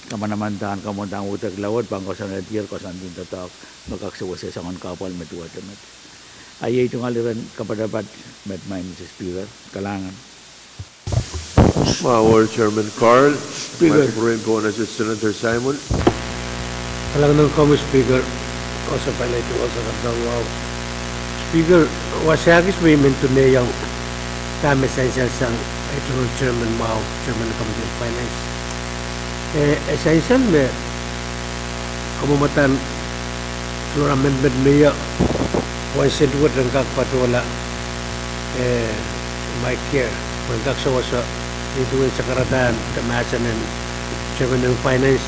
kamanamantan kamandang utak lawat bang kosan tier kosan din tatak magkaksawa sa sangan kapal metua temet ayay itong aliran kapadapat met may Mrs. Speaker kalangan Our Chairman Carl, Speaker. Microphone po na si Senator Simon. Kalangan ng Common Speaker, also pa na ito, also kapag wow. Speaker, wasagis may mentune yung kami essential sang ito Chairman Mao, Chairman ng Committee of Finance. Essential may kamumatan floor amendment niya once it would ang kakpatwala my care kung kaksawa sa ito sa karatan kamasan ng Chairman ng Finance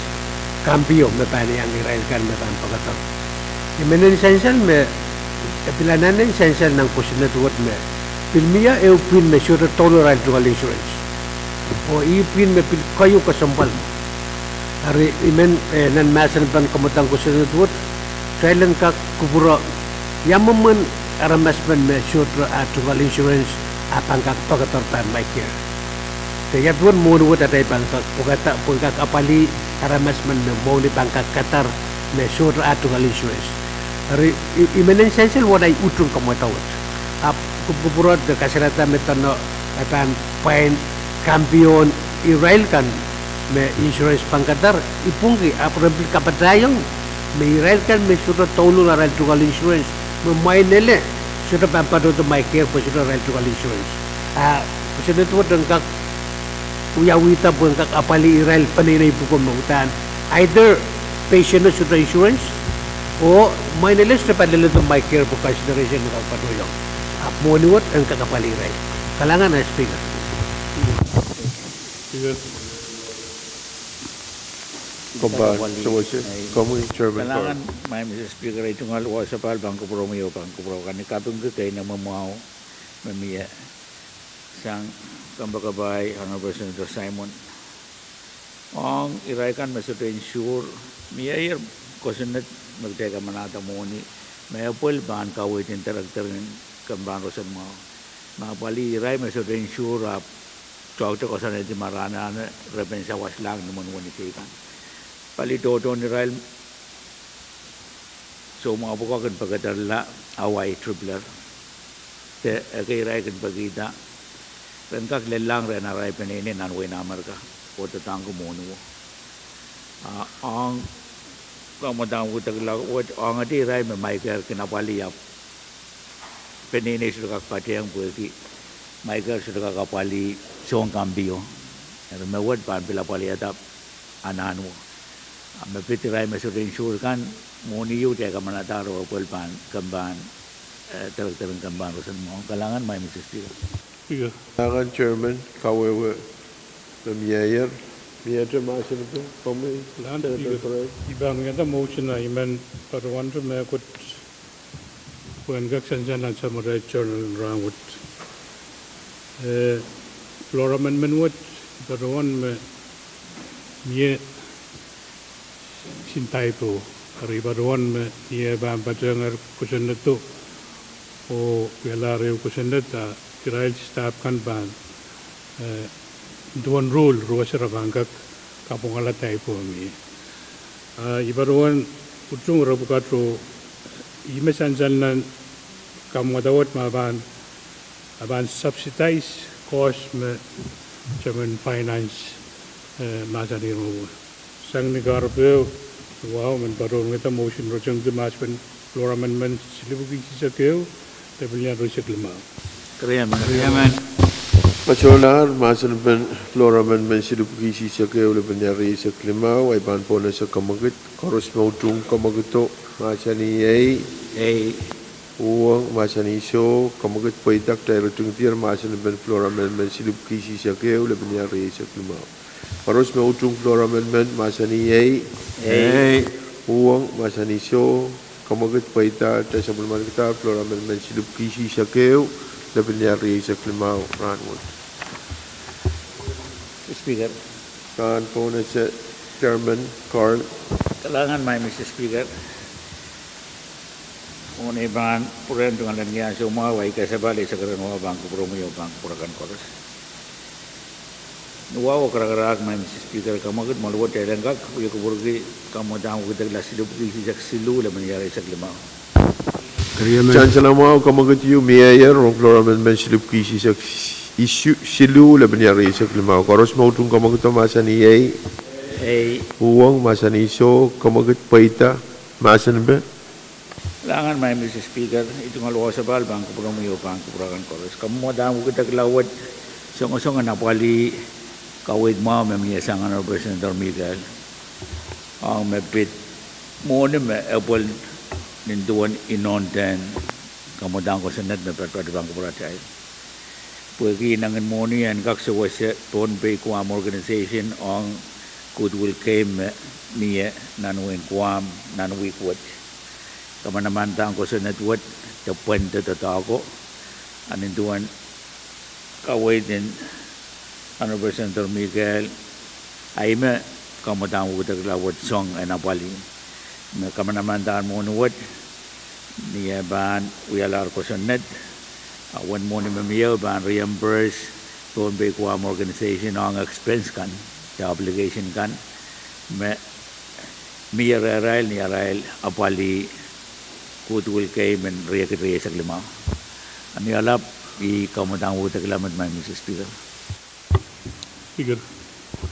cambio me pani ang Israel kan me pan pagato. Imen essential me pilanan essential ng kusinat word me. Pilmia e upin me sure tolerant to insurance. O ipin me kayo kasampal. Ari imen nan masan pan kamutang kusinat word. Kailan ka kubura yamaman aramasman me sure to insurance apang kakpagator pan my care. Kaya tuan mo nuwat atay bangkak pagkata pagkak apali aramas man mo ni bangkak Qatar na sure ato insurance. Ari imen essential what ay utong kamatawat. Kupurot de kasarata metano atan pain kampiyon Israel kan me insurance pang Qatar ipungi aprobil kapadayong me Israel kan me sure tolo na to insurance me may nele sure pampado to my care po sure to insurance. Kasi dito dengkak uyawita pun kak apali Israel paninay po kumutan either patient na sutra insurance o may nilis na padala to my care po consideration ng kapatuyong moniwat ang kakapali Israel kalangan na speaker Kumpa, Common Chairman kalangan Carl. may Mrs. Speaker ito nga luwa sa pal bangko promiyo kanikapong kay na mamaw mamiya sang kambakabay Honorable Senator Simon ang iraikan maksudnya ensure miyayar kosunat magteka manata mo ni may apol ban kawit yung tarakterin kamban rosan mo mapali iray maksudnya ensure chawta kosunat di marana repensa waslang naman wani kikan pali toto ni Rail so mga bukakan pagkatarla away tripler te kay iray kan pagkita Pengkak lelang rena rai penene nanwe namar ka o tatang kumunu ang kamadang utag la o ang ati rai me Michael kinapali yap penene sudah kakpatiang buki Michael sudah kakapali song kambio er me wad pan pila pali atap ananu me piti rai me sudah insure kan moni yu te kamanataro pol pan kamban terang kamban rosan mo kalangan may Mrs. Speaker. Kalangan Chairman, kawewe Mayor, Miyata Masin ito, Pohnpei, Senator Pahrek. Ibang yata motion na iman parawan to me kut Pwuhng sanjan ang samurai journal rawat floor amendment wat parawan me miye sintai po ari parawan me miye bam pajangar kusen to o velare kusen ta Israel staff kan ban duan rule ruasara bangkak kapungala tai po mi ibaruan utung rabukatro imesanjalan kamadawat maban aban subsidize cost me German finance masani ro sang negar pe wow men baron ngeta motion rojang de maspen floor amendment silibuki sisakeu tabelnya roseklima Kriyaman. Macholar, Masan Ben, Flora Ben Ben Siduki Sisake, Lebanari Saklimau, Iban Pona Sakamagit, Koros Mautung Kamagito, Machani Pwuhng, Machani So, Kamagit Paitak, Directing Tier, Masan Ben Flora Ben Ben Siduki Sisake, Lebanari Saklimau. Koros Mautung Flora Ben Ben, Machani Pwuhng, Machani So, Kamagit Paitak, Tasabulman Kita, Flora Ben Ben Siduki Sisake, Lebanari Saklimau, Ranwood. Speaker. Kan po na si Chairman Carl. Kalangan may Mr. Speaker. Moni ban puren dengan lengnya semua wai kasabali sekarang wa bangku promoyo bangku purakan koros. Wow kerak-kerak main speaker kamu kat malu buat jalan kak, ya keburgi kamu dah kita kelas hidup di sejak silu le menjadi sekelima. Chancellor mau kamu kat you mayor of Flora Amendment silip kisi sejak isu silu le menjadi sekelima. Koros mau tung kamu kat masa ni Pwuhng masa ni so kamu kat paita masa ni be. Langan main Mr. Speaker itu ngalu sabal bangku promoyo bangku purakan koros. Kamu dah kita kelawat song-songan napali kawit mo memiyasangan Representative Miguel ang mepit mo ni me apol ninduan inonten kamodang ko sa net me pertuadibang ko pratay pwede nangan mo ni yan kaksawa sa Pohnpei Kuam organization ang goodwill came niya nanuin Kuam nanuwikwat kamanamantang ko sa netwat tapuan tatako aninduan kawit din Representative Miguel ay me kamu kita kelawat song enapali me kamanamantaan mo nuwat niya ban uyalar ko sa net awan mo ni mamiyaw ban reimburse Pohnpei Kuam organization ang expense kan sa obligation kan me niya rail apali kutul kay men riya sa lima ani alap I kamu kita kelamat may Mr. Speaker. Speaker.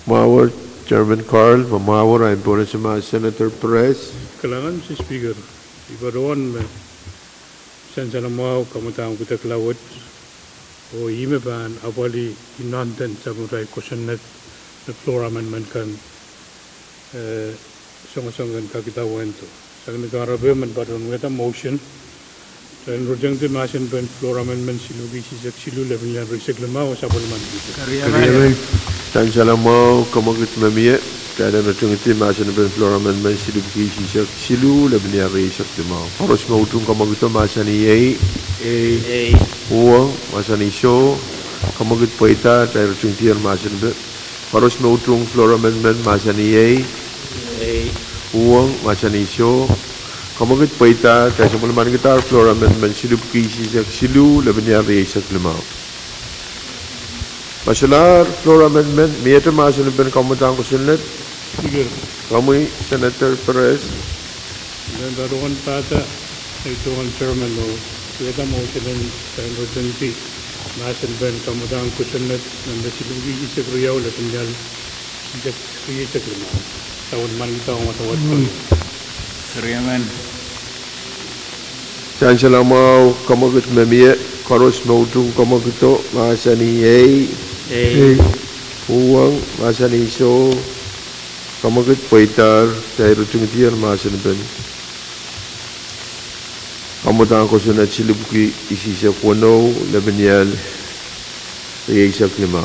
Mawar Chairman Carl, mamawar ay po na si Senator Perez. Kailangan si Speaker. Ibaruan me sansa na mau kamatang kita kelawat o ime ban awali inanten sa muray kusanet na floor amendment kan song-songan kakitawan to. Sa nagarabe man baron ngeta motion sa rojang de masin ben floor amendment silugi sisak silu level yan recyclema o sa parliament dito. Kariyaman. Chancellor mau kamu kat mamiya kada na tungiti masin ben floor amendment silugi sisak silu level yan recyclema. Paros mau tung kamu kat masin ni Pwuhng masin ni show kamu kat paita tayo tungtiar masin ben. Paros mau tung floor amendment masin ni Pwuhng masin ni show kamu kat paita tayo semulaman kita floor amendment silugi sisak silu level yan recyclema. Masalah floor amendment, miyata masalah ben kamu tang ko sunnet. Speaker. Kamu Senator Perez. Dan daruan tata ito ang chairman o kita motion sa emergency masin ben kamadang kusanet ng nasilugi sa kriyaw la tinggal sejak kriya sa klima. Tawad man kita ang matawad ko. Kariyaman. Chancellor mau kamu kat memiya karos mau tung kamu kito masa ni Pwuhng masa ni so kamu kat paitar tayo tung tiar masa ni ben. Kamu tang ko sunat silugi isi sa kuno lebenyal riya sa klima.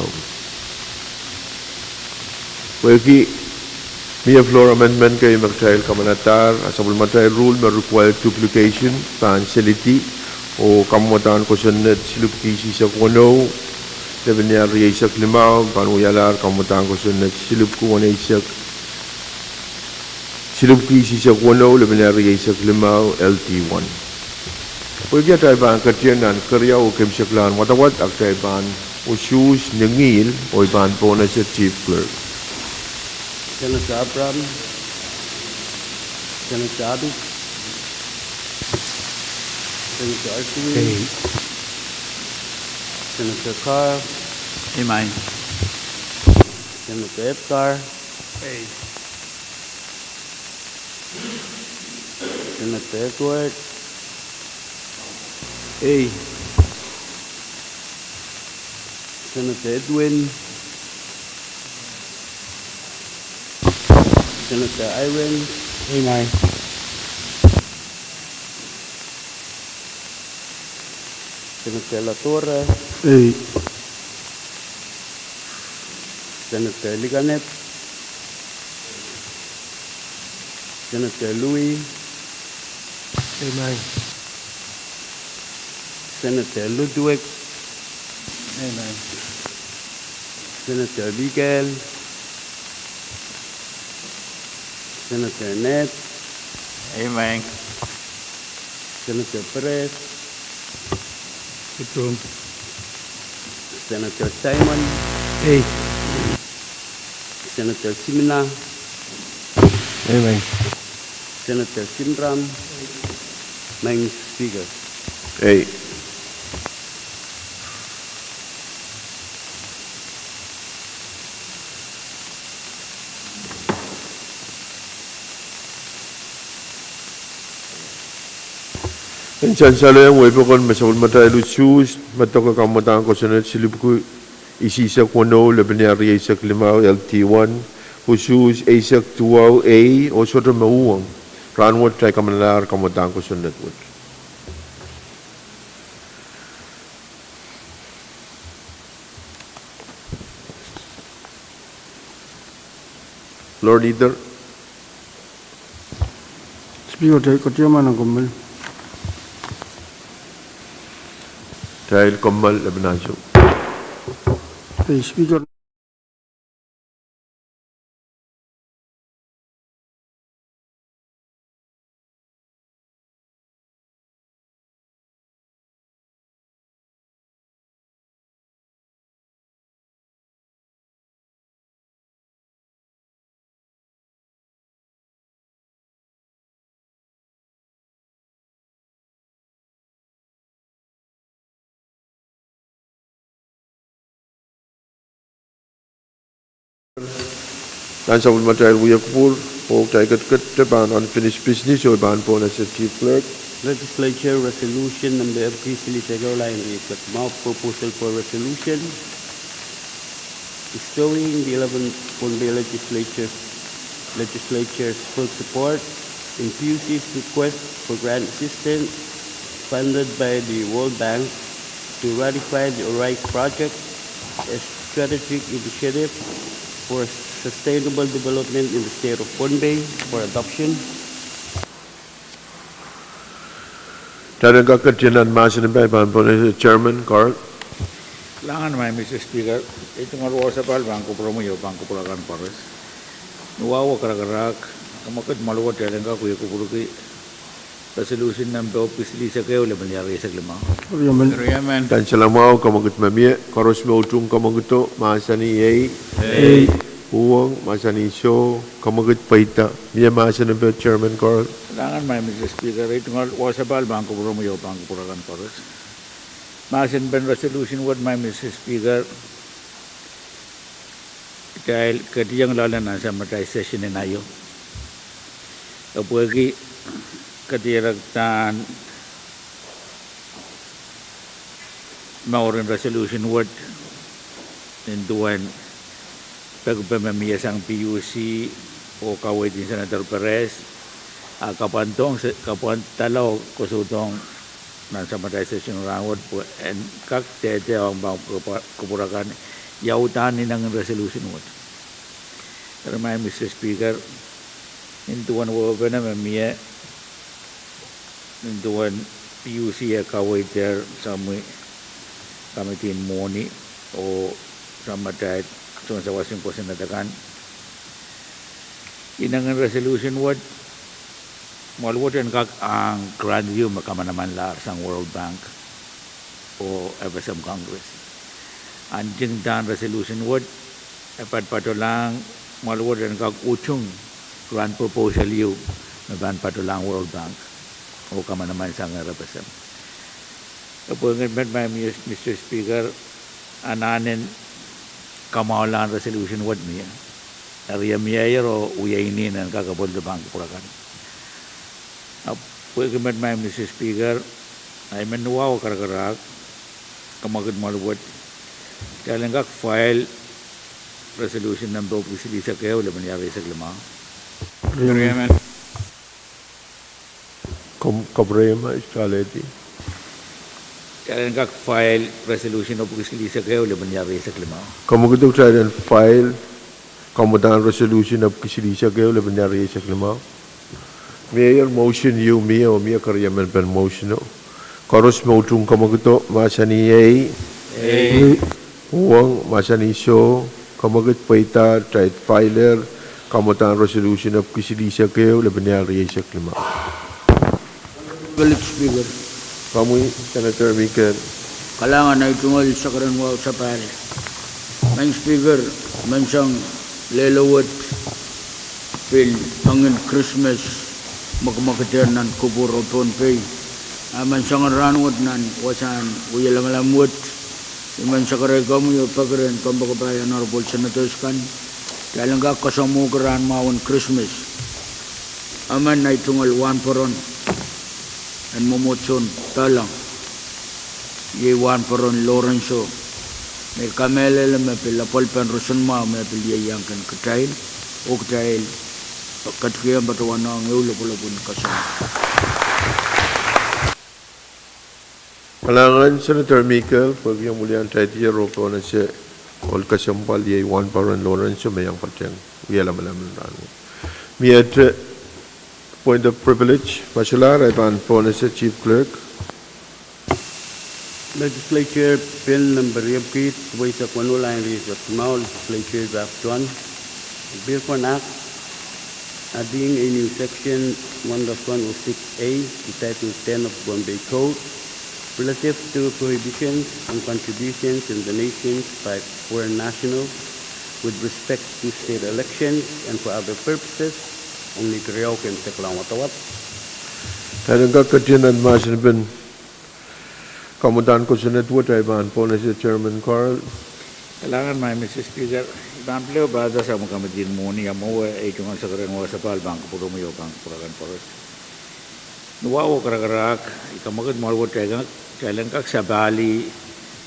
Pwede Mia floor amendment kay mag-trial kamanatar asabul matay rule may require duplication facility o kamatan ko sunod silupkisi sa kuno lebenyar riya sa klima panuyalar kamatan ko sunod silupku wana isak silupkisi sa kuno lebenyar riya sa klima LT1 pwede tayo ba ang katyanan karya o kemsaklan watawat ak tayo ba usus nangil o iban po na sa chief clerk. Senator Abram, Senator Abis, Senator Artui, Senator Carr, Imay. Senator Epcar, Senator Edward, Senator Edwin, Senator Irene, Senator La Torre, Senator Liganet, Senator Louis, Senator Ludwig, Senator Miguel, Senator Ned, Amen. Senator Pahrek, Pwuhng. Senator Simon, A. Senator Simina, Amen. Senator Simram, my Mr. Speaker. A. Insan salayang webokon masawal matay lusus matoka kamatang ko sa silip ko isisa ko no labanari isak limaw LT1 husus isak tuwaw A o soto mauwang ranwat try kamalar kamatang ko sa network. Lord Leader. Speaker, tayo katiyaman ang kumal. Dahil Kamal Labanasyo. Speaker. Dan sa ulmatay Uyakpur o tayo katban unfinished business o ibahan po na sa Chief Clerk. Legislature Resolution number FP Legislature line proposal for resolution bestowing the 11th Pohnpei Legislature's full support in Pwuhng's request for grant assistance funded by the World Bank to ratify the Pahrek project, a strategic initiative for sustainable development in the state of Pohnpei for adoption. Talagang kakatiyanan masin ba ibahan po na sa Chairman Carl. Langan may Mr. Speaker, ito nga ruwa sa pal, bangko promo yung bangko pulakan pares. Nuwawa karakarak, kamakit maluwat yalang ka kuya kupuruki. Resolution ng Officially sa kayo, laban yari sa lima. Yaman. Dan sa lamaw, kamagat mamia, karos mo utong kamagito, masan ni A. Pwuhng, masan ni So, kamagat paita. Miya masan na ba Chairman Carl. Langan may Mr. Speaker, ito nga ruwa sa pal, bangko promo yung bangko pulakan pares. Masin ban resolution what my Mr. Speaker dahil katiyang lalanan sa matay session na nayo. Kapag katiragtan maurin resolution what ninduan pagpamamiya sang PUC o kaway din Senator Perez kapan talaw kusutong nasa matay session round po and kaktete ang bang kupurakan yautan ni ng resolution what. Pero may Mr. Speaker ninduan wawa na mamiya ninduan PUC kaway there sa may kamitin moni o sa matay sa wasing po sinatakan inangan resolution what maluwatan kak ang grand view makamanaman lar sang World Bank o FSM Congress. Anjing dan resolution what dapat patulang maluwatan kak uchung grand proposal you maban patulang World Bank o kamanaman sang FSM. Kapag may Mr. Speaker ananin kamawalan resolution what niya area mayor o uyainin ang kakabol na bangko purakan. Pwede may Mr. Speaker ay manuwaw karakarak kamagad maluwat kailan kak file resolution ng Officially sa kayo laban yari sa lima. Yaman. Kabrema istaleti. Kailan kak file resolution of Officially sa kayo laban yari sa lima. Kamagat tayo ng file kamutan resolution of kisilisa kayo laban yari sa lima. Mayor motion you Mia o Mia karyaman pen motion no. Karos mo utong kamagito masani A. Pwuhng masani So kamagat paita trade filer kamutan resolution of kisilisa kayo laban yari sa lima. Galit Speaker. Kamui, Senator Mikel. Kalangan na itungal sa karanwaw sa pare. Maing Speaker, mansang lelawat pil angin Christmas magmakatir nan kubur o Pohnpei. Mansang ranwat nan wasan uyalamalamwat. Mansang karegamu yung pagkarin kambakabayan Honorable Senators kan. Kaya lang kasamu karan mawan Christmas. Aman na itungal 1 poron. And momotson talang. Ye 1 poron Lorenzo. May kamele me pilapol pen rosun ma me pilye yang kan ketail. O ketail. Katkiya batuan na ang ulo pula pun kasama. Kalangan Senator Mikel, pag yung mulian tayo tiya roko na siya all kasampal ye 1 poron Lorenzo may ang pateng. Uyalamalam rano. Miyat point of privilege, Masyalar, ay pan po na siya Chief Clerk. Legislature Bill number Yabkit, V6AH Daily Live Broadcasts, Legislature Draft 1. Bill for an Act, adding a new section 1-106A, Title 10 of Pohnpei Code, relative to prohibitions on contributions and donations by foreign nationals with respect to state elections and for other purposes, only Kriyaw can take lang watawat. Kaya nga katiyanan masin bin kamutan ko sa network ay ban po na si Chairman Carl. Kailangan may Mr. Speaker, ibang pleo ba sa mga kamadin mo niya mo ay tungan sa karang sa palbang kapuro mo yung puragan poros. Nuwawo karagarak, ikamagad mo alwa kailan kak sa bali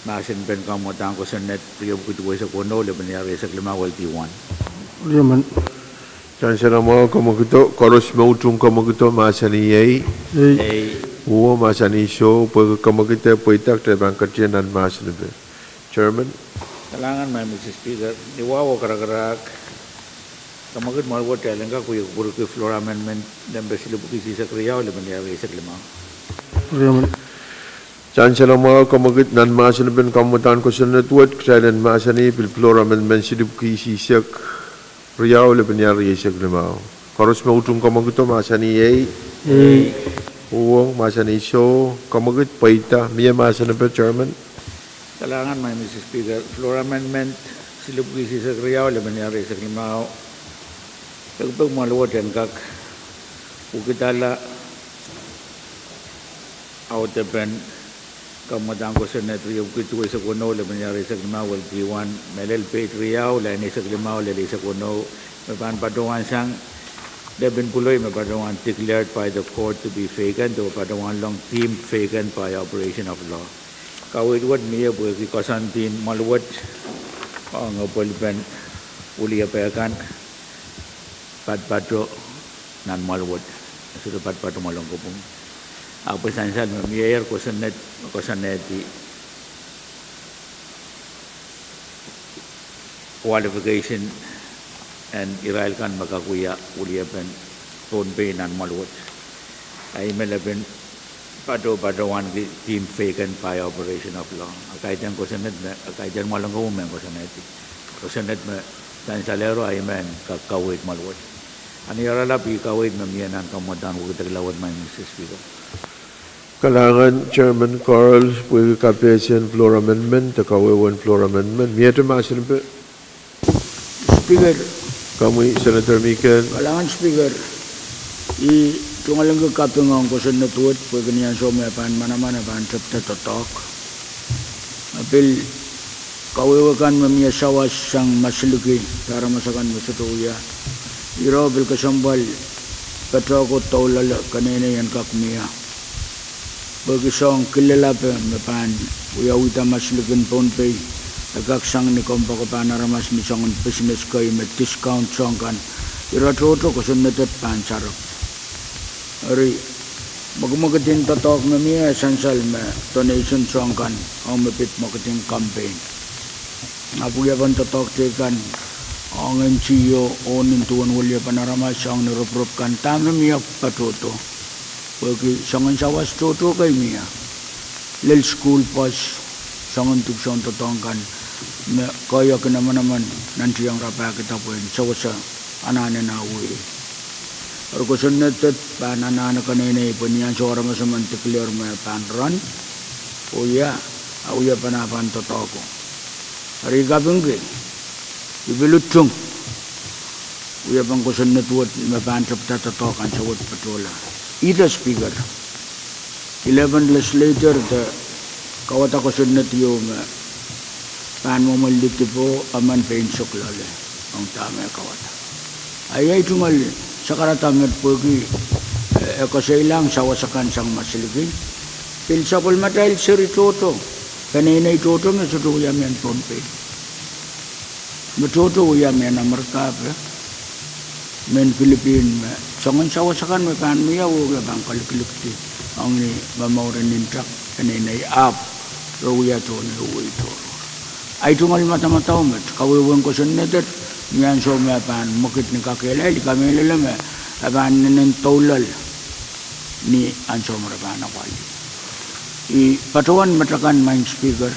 masin bin kamutan ko sa net priyo kutuwa sa kono laban niya sa klimawal T1. Yaman. Diyan siya na mga kamagito, koros mautong kamagito masaniyay. Uwa masanisyo, pag kamagito po itak tayo bang katiyanan masin bin. Chairman? Kailangan may Mr. Speaker, niwawo karagarak, kamagad mo alwa kailan ka kuya kupuro ko floor amendment number sila bukisi sa Kriyaw laban niya sa klimawal. Yaman. Diyan siya na mga kamagit nan masin bin kamutan ko sa network, kailan masani pil floor amendment sila bukisi sa Riau le penyari isyak limau. Koros mautong kamagito masaniyay. Uwang masanisyo kamagit paita. Miya masana pa, Chairman? Kailangan may Mr. Speaker, floor amendment sila bukisi sa Kriyaw le penyari isyak limau. Pagpag maluwat yan kak ukitala autapen kamutan ko sa net Riyaw kituwa sa kuno le penyari isyak limau wal T1 melel peit Riyaw le isyak limau le isyak kuno mapan patungan sang deben puloy mapatungan declared by the court to be vacant o patungan long team vacant by operation of law. Kawitwad miya po kasantin maluwat ang pulpen uli apayakan patro nan maluwat sudah patro malong kupong apa sansal memiayar kosanet qualification and iralkan makakuya uliapan Pohnpei nan maluwat ay melabin padawan di team vacant by operation of law kaitan kosanet kaitan malong kupong kosanet dan salero ay men kakawit maluwat ani aralapi kawit memianan kamutan ukitaglawad may Mr. Speaker. Kalangan Chairman Carl, pwede kapesian floor amendment, takawewan floor amendment. Miya ito masin pa? Speaker. Kamu Senator Mikel. Kalangan Speaker. Tungalang katungang ko sa network, pwede niyan so may pan mana-mana pan tap-tap-talk. Apil, kawewakan mamiya sawas sang masiliki, para masakan mo sa tuya. Iro, apil kasambal, petro ko taulala, kanina yan kakmiya. Bagi song kilala pa mapan uya uta maslikin Pohnpei agak sang ni kompa ko panaramas ni song business ko may discount song kan iratroto ko sunnetet pansarap ari magmagatin tatok na miya sansal me donation song kan ang mapit marketing campaign apuya pan tatok tekan ang NGO onin tuan walya panaramas song niruprop kan tama miya patoto bagi sangan sawas toto kay miya lel school pas sangan tukson totongkan kaya kinaman nanti yang rapa kita pun sawas anane na uwi Or kusunatet pananana kanina ipunian suara masaman tiklir me panran. Uya panapan totoko. Hari gabungke. Ibilutung. Uya pang kusunat wot me pan sapta totokan sa wot patola. Ita speaker. 11 legislature the kawata kusunat yung pan mo maliti po aman pain suklale. Ang tama kawata. Ayay tungal sa karatamet po ekosailang sawasakan sang masiligi. Pilsapol matahil siri toto. Kanina itoto may suto uyam yan Pohnpei. Matoto uyam yan Amerika. Men Philippine. Sangan sawasakan may panmiya o bang kaliklikti. Ang ni mamaurin nintrak. Kanina up. Rawya to ni uwi to. Ay tungal mata-mataw met. Kawiwang ko sunetet. Yan so may pan mukit ni kakilay. Kami lalame. Apan ninintolal. Ni anso marapan akwali. Patuan matakan main speaker.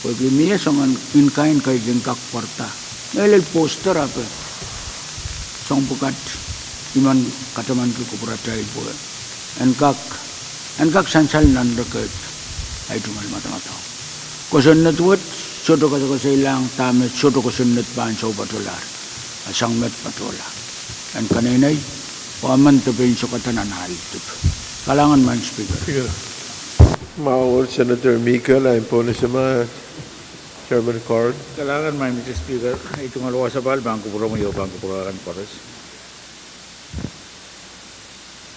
Pagi miya sangan inkain kay gengkak parta. Nilal poster apa. Sang pukat iman kataman ko kupuratai po. Enkak sansal nandakat. Ay tumal mata-mata. Kusunat wot soto ka ilang tamet soto kusunat pan sa patular. Asang met patola. En kaninay paman tapin so katanan halitup. Kalangan main speaker. Maul Senator Mika lain po na sama Chairman Card. Kailangan may Mr. Speaker, itong alawa sa bal, bangko puro mo yung bangko puro kan pares.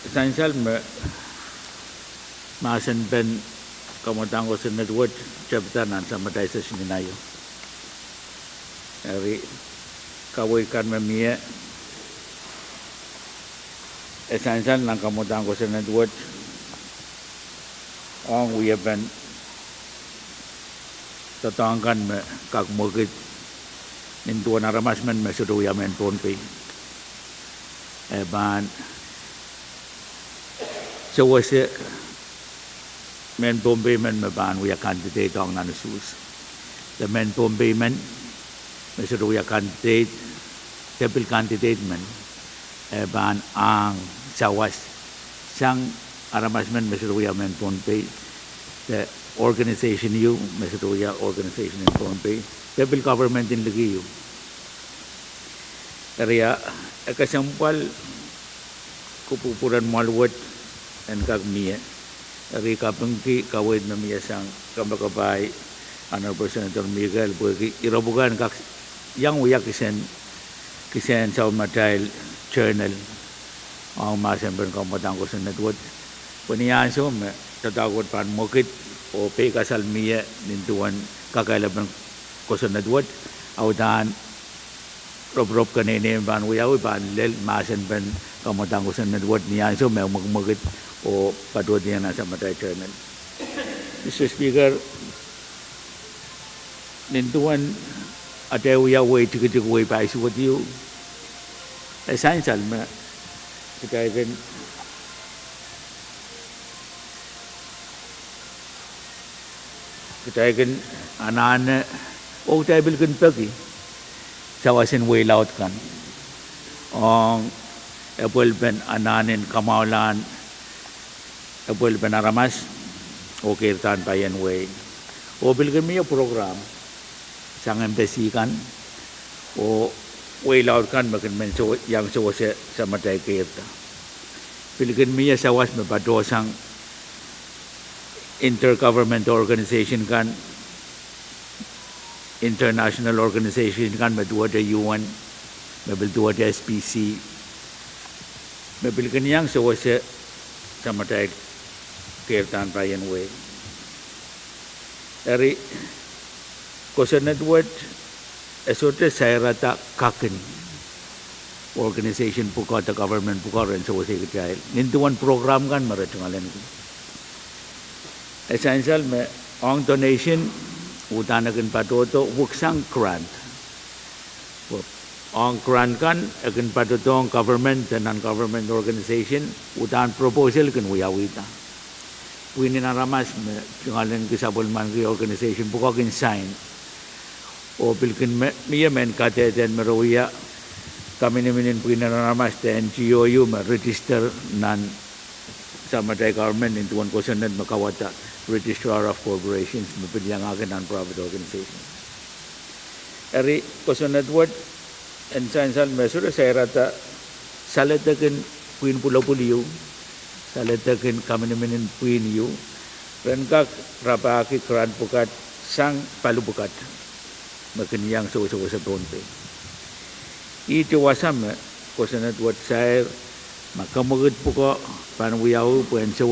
Essential maasan pen kamutang ko sa network chaptanan sa matay sa sininayo. Dari kawoy kan mamiya essential ng kamutang ko sa network ang uyapan tatangkan me kag mugit nintuan aramasman me sudo uyamen Pohnpei ban sawase men Pohnpei men me ban uya candidate ang nanusus the men Pohnpei men me sudo uya candidate tepil candidate men ban ang sawas sang aramasman Mesuruya men Pohnpei, the organization you, Mesuruya organization in Pohnpei, table government in Legislature. Kaya kasampal kupupuran malwat and kagmiya. Kaya kapangki kawid na miya sang kamakabay, Honorable Senator Miguel, irabugan kak yang uyak kisen sa matayil journal ang masampan kamatang ko sa network. Paniyan so tatawag pan mukit o pe kasal miya nintuan kakailaban ko sa network audan rob kanene ban uyaw ban lel masan ban kamatang ko sa network niyan so may magmukit o padod niya sa matay channel. Mr. Speaker, nintuan atay uyaw way tikitik way pa isuwat yu essential ma kaya kan anan o table kan pagi sawasin way laut kan ang apple pen ananin kamaulan apple pen aramas o kirtan payan way o bilgan miya program sang embassy kan o way laut kan makin men so yang so sa matay kirta bilgan miya sawas mabadosang intergovernment organization kan international organization kan madua da UN mabil dua da SPC mabil kanyang sawase sa matay kirtan payan way dari kosa network esote sayrata kaken organization puka the government puka ren sawase kajay nintuan program kan maratungalan essential me ang donation utanakan patoto wuksang grant ang grant kan akan patoto ang government dan non-government organization utan proposal kan uyawita wini na ramas me ngalan kisabol man ki organization bukakin sign o pilkin miya men kateten meruya kami namin pinanaramas the NGOU register nan Samatay government into one question that makawata registrar of corporations mapilyang akin non-profit organizations. Eri question that word and science measure sa erata salatakin Pwuhng Pulau-Puliu salatakin kami namin Pwuhng renkak rapaki keran pukat sang palubukat makinyang sa Pohnpei. Ito wasam question that word sa makamagod po ko panuyaw po ang sa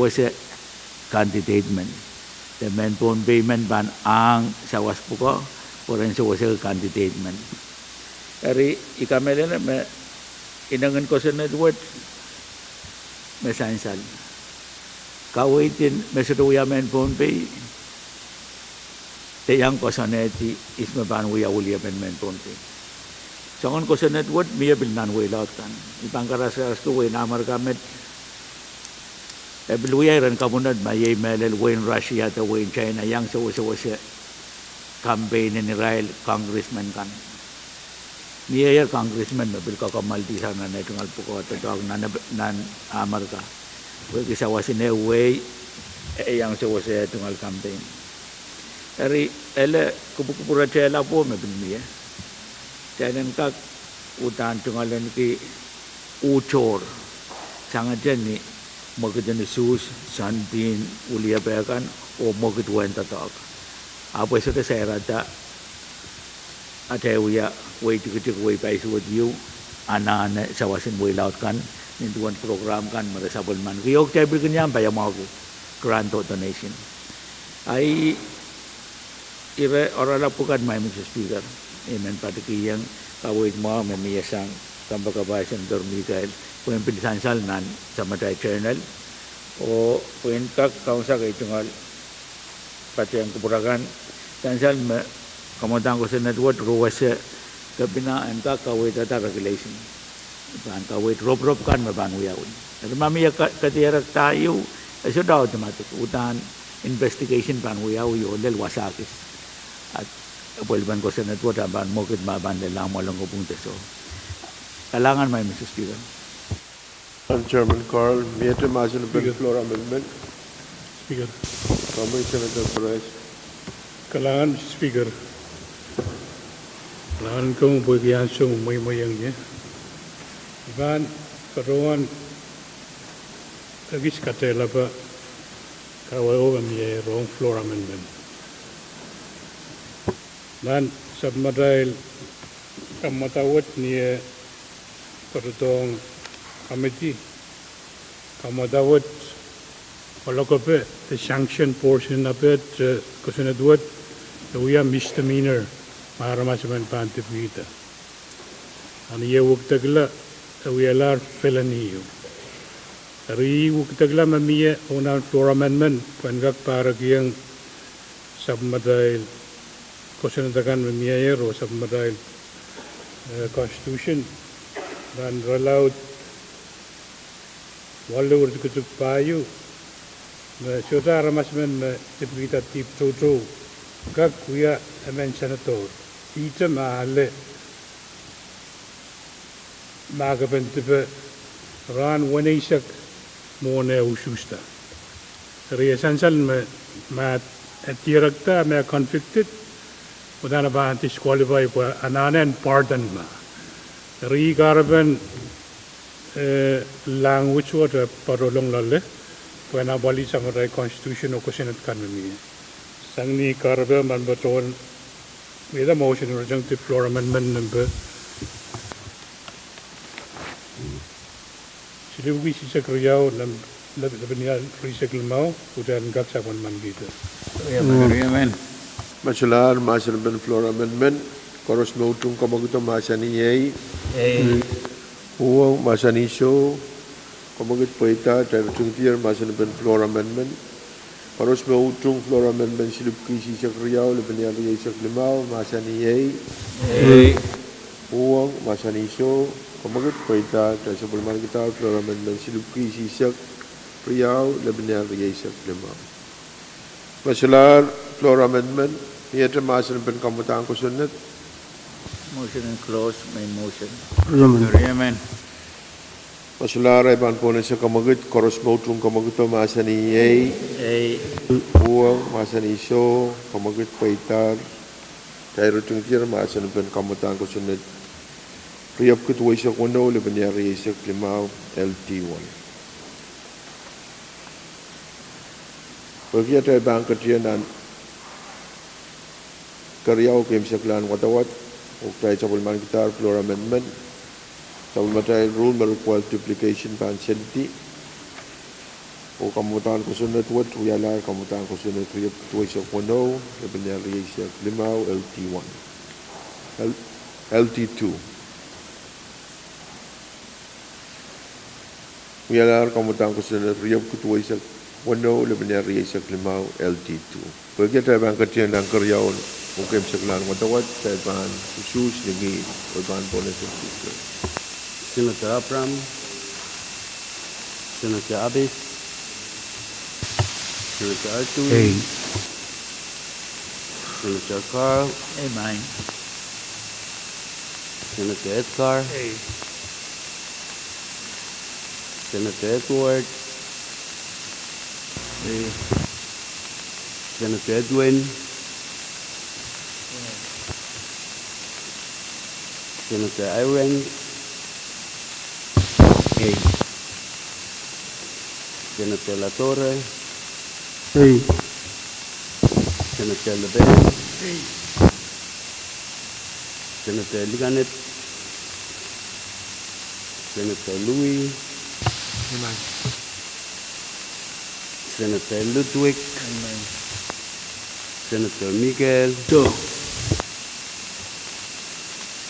candidate man. The men Pohnpei man ban ang sawas po ko po ang sa candidate man. Eri ikamela na inangan ko sa network mesansal. Kawitin mesuruya men Pohnpei tayang ko sa neti is mapanuya uliya men Pohnpei. Sangon ko sa network miya bilnan way laut kan. Ipangkaras ko way namar kamet Ebeluya ran kamunad mayay melel wain Russia at wain China yang sa campaign ni Israel congressman kan. Niya congressman mabil ka kamalti sana na itong alpuko at tawag nan Amerika. Way kisawa sine way yang sa itong campaign. Dari ele kupukupura chela po mabil miya. Jangan kak utan tungalan ki ucor sangat jeni magdani sus santin ulia pekan o magd wenta tak apa itu saya rasa ada uya way tiga way pai suat you anak-anak sawasin way laut kan nintuan program kan merasa belman riok cai berkenyam bayar mau grant donation ai ire orang lapukan mai Mr. Speaker Amen pada kiyang kawit mo memiyasang kambakabasan Mikael puyen pilisansal nan Samatay Channel o puyen kak kaunsa kay tungal pati ang kupurakan sansal kamotang ko sa network ruwas kabinaan ka kawit at regulation pan kawit rob kan mabanuyawin at mamiya katiyarak tayo so daw automatic utan investigation panuyaw yo lel wasakis at Pwelban ko sa network aban mo kit maban lang mo lang ko punta so kailangan may Mr. Speaker. Chairman Carl, may ito masin ng floor amendment. Speaker. Comment Senator Pahrek. Kailangan Mr. Speaker. Kailangan kong bigyan sa may-mayang niya. Iban, karoon agis katela pa kawaw may wrong floor amendment. Dan Samatay kamatawat niya pertong committee kamatawat walakope the sanction portion of it kusunadwat uya misdemeanor maharamasman pantip kita ani ye wuktagla uya lar felony ari wuktagla mamiya una floor amendment pangak para kiyang Samatay Kosenadakan memiyayar o Samatay Constitution dan relaut walau berkutuk payu sudah ramasmen diberikan tip toto kak kuya amen senator itu mahal magapan tipe ran wanaisak mone ususta riasan sal ma atirakta ma convicted Udana ba disqualify po ananen pardon ma. Ri karaban language water parolong lalle. Pwena bali Samatay constitution o kusinat kanami. Sangni karaban man baton with a motion rejected floor amendment number. Siluwi si sekriyaw nam labnial recycle mau udan gaksawan man gitu. Amen. Masalah masin ben floor amendment koros mautung kamaguto masani yei Pwuhng masani so kamagit poita tertung tier masin ben floor amendment koros mautung floor amendment silip kisi sekriyaw lebenial yei seklimau masani yei Pwuhng masani so kamagit poita tersebut kita floor amendment silip kisi sekriyaw lebenial yei seklimau Masalah floor amendment, ia termasuk pen kamutan kusunat Motion and close. Main motion. Yaman. Yaman. Masular ay ban po na sa kamagit, koros motung kamagito masa ni A, Pwuhng, masa ni So, kamagit paitar, kaya rutung tira masa ni pen kamutan ko sunod. Riyap kutuway sa kuno, liban niya riyasak limaw, LT1. Pagkita tayo bangkat yan ang karyaw kim sa klan watawat, o tayo sa pulman gitar, floor amendment, sa matay rule may require duplication pan senti o kamutan ko sunod wat uyala kamutan ko sunod riyap tuway sa kuno laban siya limaw LT1 LT2 uyala kamutan ko sunod riyap tuway sa kuno laban siya limaw LT2 pagkita bang katiyan ng karyaw o kem sa klan watawat sa ban usus nigi o ban po na sa speaker. Senator Abram, Senator Abis, Senator Artui, Senator Carl, Amen. Senator Edgar, Senator Edward, Senator Edwin, Senator Iron, Senator La Torre, Senator Leben, Senator Liganet, Senator Louis, Senator Ludwig, Senator Miguel,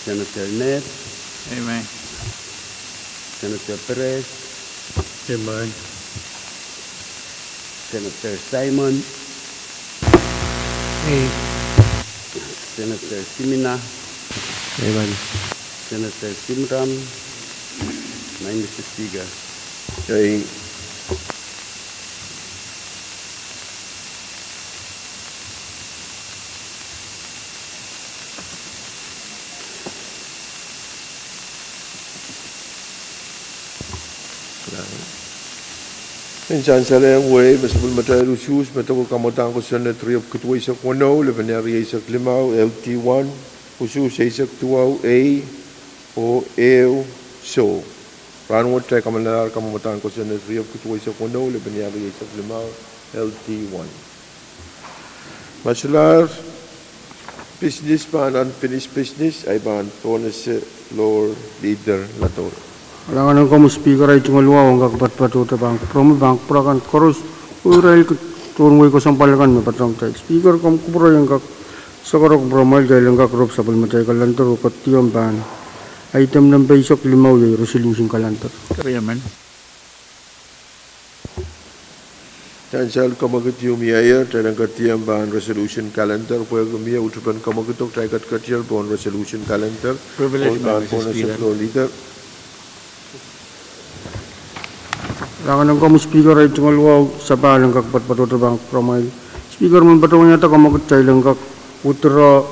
Senator Ned, Amen. Senator Perez, Amen. Senator Simon, Senator Simina, Senator Simram, Mr. Speaker. Ay Insan sa lang way, masabul matay rusus, matako kamutan ko sa netriyop kutuway sa kuno, lebanari sa klimaw, LT1, usus sa tuwaw A, o ew, so. Ranwot tayo kamanar kamutan ko sa netriyop kutuway sa kuno, lebanari sa klimaw, LT1. Masular, business pa, unfinished business, ay ban po na si Lord Leader Lator. Alangan ang kamu speaker ay tungaluwa ang kakapatpatuta bang promo bang prakan koros ural ko tungoy ko sampalakan na patrang tayo speaker kamu kupro yang kak sakarok bromal dahil ang kakrop sa palmatay kalantar o katiyong ban item ng baysok limaw yung resolution kalantar. Yaman. Tansal kamagat yung miyaya tayo katiyang ban resolution calendar pwede gumiya utupan kamagatok tayo katiyang ban resolution calendar Privilege ban Mr. po na Speaker. sa floor leader. Alangan ang kamu speaker ay tungaluwa sa balang kakapatpatuta bang promal speaker man patong niya ta kamagat tayo lang kak putra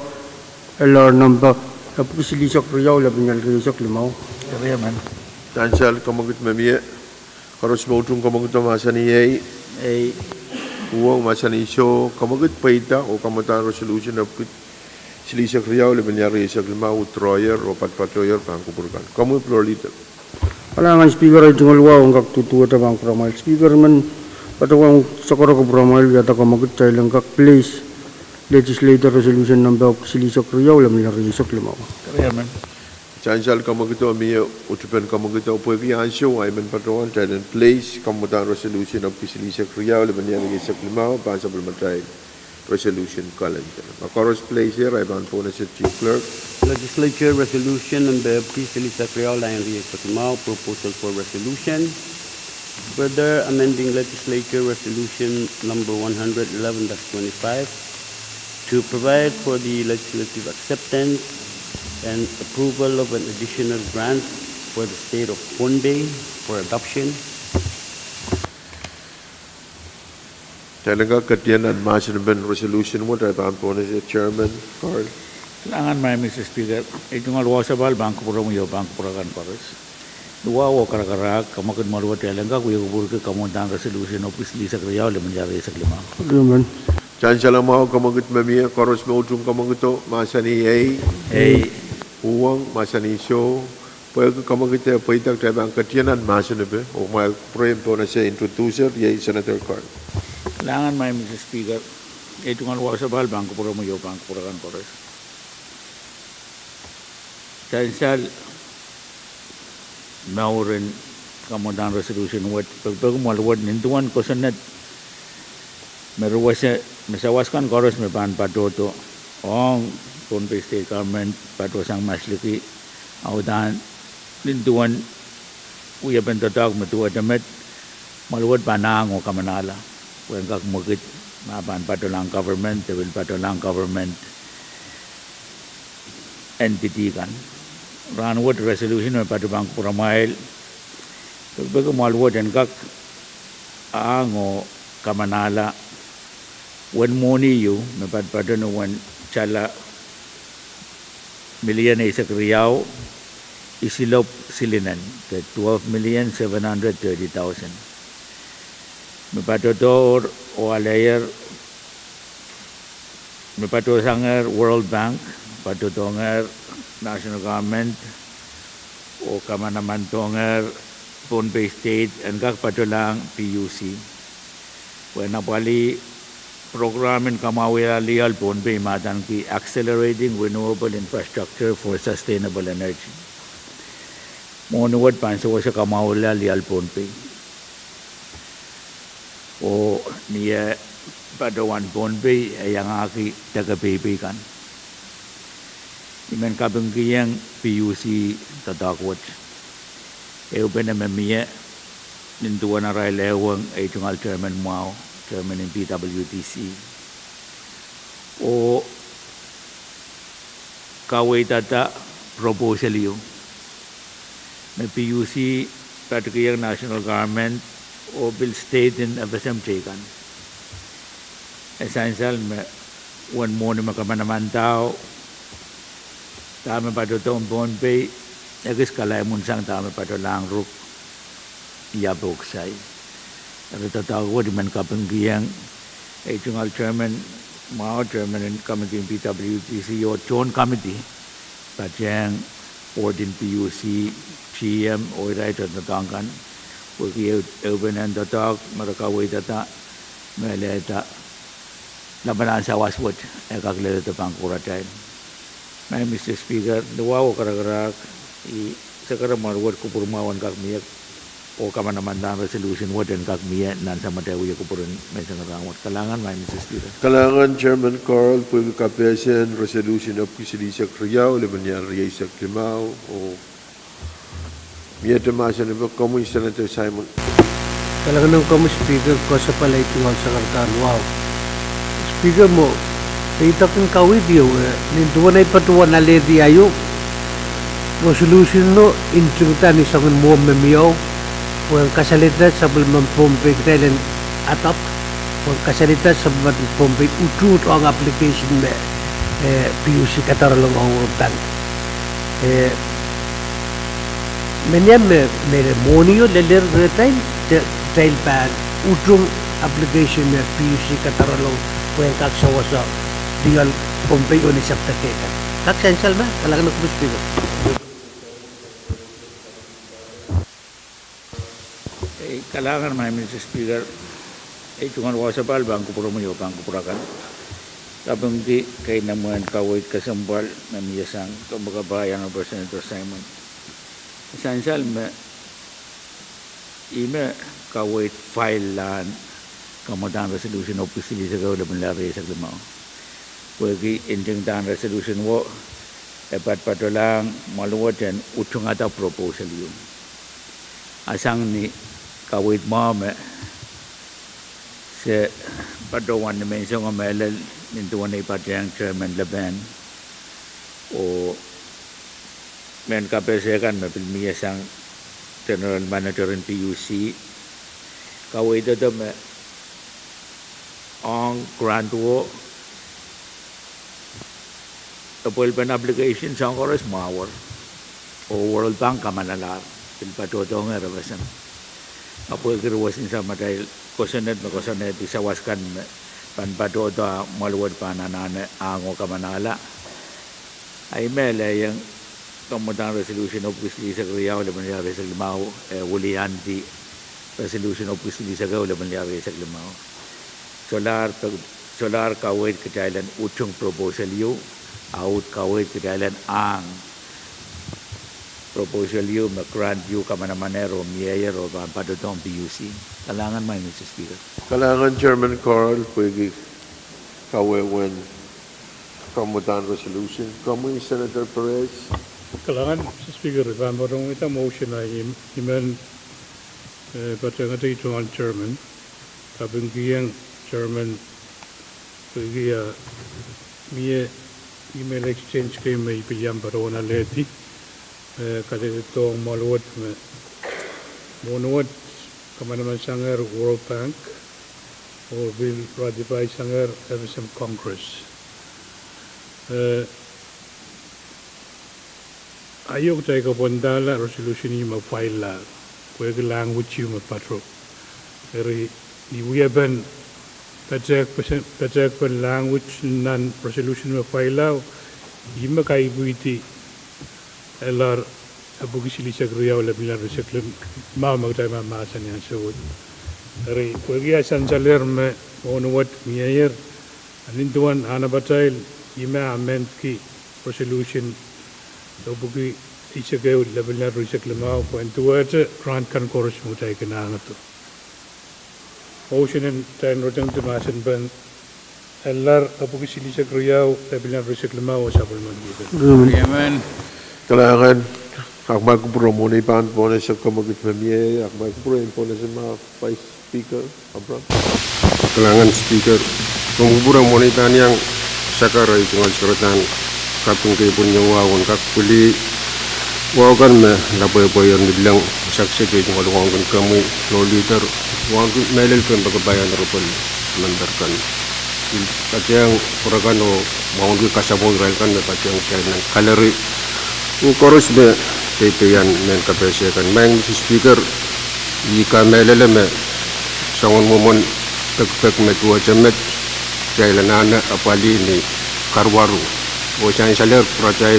LR number tapos silisok riyaw labi niya rilisok limaw. Yaman. Tansal kamagat mamiya karos mo utong kamagat masa niya Pwuhng masa ni So kamagat paita o kamatan resolution na silisok riyaw labi niya rilisok limaw utroyer o patpatoyer pangkupurkan. Kamu floor leader. Alangan speaker ay tungaluwa ang kaktutuwa ta bang promal speaker man patawang sakarok promal yata kamagat tayo lang kak place Legislature resolution number silisok riyaw labi niya rilisok limaw. Yaman. Tansal kamagat amiya utupan kamagat o pwede yansyo ay man patawan tayo in place kamatan resolution of silisok riyaw labi niya rilisok limaw bansa bulmatay resolution calendar. Makoros place here ay ban po na si Chief Clerk. Legislature resolution number P. Creole and Riek proposal for resolution. Further amending legislature resolution number 111-25 to provide for the legislative acceptance and approval of an additional grant for the state of Pohnpei for adoption. Talaga katiyan at masin ben resolution mo tayo ban po na si Chairman Carl. Kailangan may Mr. Speaker, itong alwasabal, Bangko Purong iyo, Bangko Purakan Pares. Dua o karakarak, kamakad maluwat yalang ka, kuya kubur ka kamuntan resolution office li sa kriyaw, limanjari sa klima. Amen. Chan salam mau kamagut mamia koros mau ujung kamaguto masani Pwuhng masani show pwede kamagute pwede tayo ang katiyanan masani be o may prem po na siya introducer yay Senator Carl. Kailangan may Mr. Speaker, itong alwasabal, Bangko Purong iyo, Bangko Purakan Pares. Chansal mau rin kamuntan resolution wat pagpag maluwad nintuan ko sanat meruwas mesawaskan koros me pan patoto ong Pohnpei state government patosang masliki audan nintuan uya pentatag metua demet maluwad panang o kamanala wen kak mugit mapan patolang government tewil patolang government entity kan ranward resolution may patubang puramail pagbago malwad and kak aango kamanala wen moni yu may patpatan wen chala million ay sa kriyaw isilop silinan ke 12,730,000 may patotor o alayer may patosanger World Bank patotonger national government o kamanaman tonger Pohnpei state and kak patulang PUC when napali programin kamawila lial Pohnpei matan ki accelerating renewable infrastructure for sustainable energy monuwad panso sa kamawila lial Pohnpei o niya padawan Pohnpei ay ang aki taga-Pohnpei kan imen kabeng kiyang PUC tatakwat. Eupen na mamiya nintuan na ray lewang ay tungal chairman Mau, chairman ng PWTC. O kaway tata proposal yung may PUC pati kiyang national government o bill state in FSMTC kan. Essential one mo na makamanaman tao tama pa doon ang Pohnpei, agis kalay munsang tama pa doon lang ruk yaboksay. At tatawag ko di man kapanggiyang HNL Chairman, Mao Chairman and Committee in PWTC o Chon Committee, patyang 14 PUC, CM o iray at natangkan, waki eubenan tatawag, marakaway tata, maleta, labanan sa waswat, kaklilita pang kuratay. May Mr. Speaker, nawaw karagarak sa karamarwad ko purumawan kakmiyak o kamanamandan resolution wadan kakmiyak nan sa matawi ko purun may sangarawat. Kalangan may Mr. Speaker. Kalangan Chairman Carl pwede kapiyasin resolution of kisili sa kriyaw limanyan riyay sa klimaw o miyata masan iba komo Senator Simon. Kalangan ng komo Speaker ko sa palay tungal sa kartaan. Wow. Speaker mo, ito kong kawidyo, nintuan ay patuwan na ledi ayo. Resolution no, intrungta ni sangun mo memiyaw, kung kasalita sa bulman Pohnpei kailan atap, kung kasalita sa bulman Pohnpei utut ang application na PUC kataralong ang urutan. Menyam may moniyo lelir retain, trail pan, utung application na PUC kataralong kung kaksawa sa dial Pohnpei o ni Sabtakekan. Kaksensal ba? Talaga na kubus Speaker. Kalangan may Mr. Speaker, tungan wasapal Bangko Purong Bangko Purakan. Kapag di kay naman kawit kasambal na miyasang kumagabayan ng Senator Simon. Essential ime kawit file lan kamutan resolution office sa gawin ng lari sa klimaw. Pwede intingtan resolution wo dapat patulang maluwat yan utong ata proposal yun. Asang ni kawit mo sa patuwan na mensong amelal nintuan na ipatiyang Chairman Laban o men kapesekan mapilmiya sang General Manager ng PUC kawit ito ang grant wo appoil pen application sa Congress mawar o World Bank kamanalar til patotong rebasan appoil kirwasin sa matay kosenet isawaskan pan patoto maluwad pananane ango kamanala ay mele yang kemudian resolution of Legislature oleh menjadi seglimau wulianti resolution of Legislature oleh menjadi seglimau solar kawit kejailan ucung proposal yu out kawit kejailan ang proposal yu grant yu kamana-manero miyayero padotong PUC kalangan may Mr. Speaker Kalangan Chairman Carl pwede kawewen kemudian resolution kami Senator Perez Kailangan, Mr. Speaker, marunong ita motion na iman patang ito itong chairman. Kabing kiyang chairman, kaya miye email exchange kayo may piyam para wana leti. Kasi itong maluwad, manuwad kamanaman sangar World Bank o bill ratify sangar FSM Congress. Ayok tayo kapandala resolution yung ma-file la. Kaya language yung ma-patro. Pero iwiyaban patek pan language nan resolution ma-file la. Yung makaibuiti elar abukisili sa kriyaw labilan reseklim mamag tayo mamasan yan sa wood. Pero kaya sansaler me onuwat miyayer anintuan anabatay yung ma-amend ki resolution so bugi isa kayo level na risak lamao po and towards grant kan chorus mo tayo kailangan ito. Motion and tayo rotang tumasan ban LR bugi sili sa kriyaw level na risak lamao sa pulman dito. Yaman. Kailangan akmal kupuro muna ipan po na siya kamagit mamiyay akmal kupuro po na siya mga Vice Speaker Abram. Kalangan Speaker kung kupuro muna ipan yang sakara itungal suratan kapung kay punyang wawon kakpuli wawakan me lapoy-poyon biglang saksi kay itong kalungan kami low liter wawang melil ko yung pagkabayan rupal mandarkan kasi ang kurakan o mawang kasabong Israel kan pati ang siya ng kalari ukoros me pipiyan men kapesya kan mayang si Speaker ika melil me sangon mumon pagpag met wajamet jailanana apali ni karwaru o siya saler prajail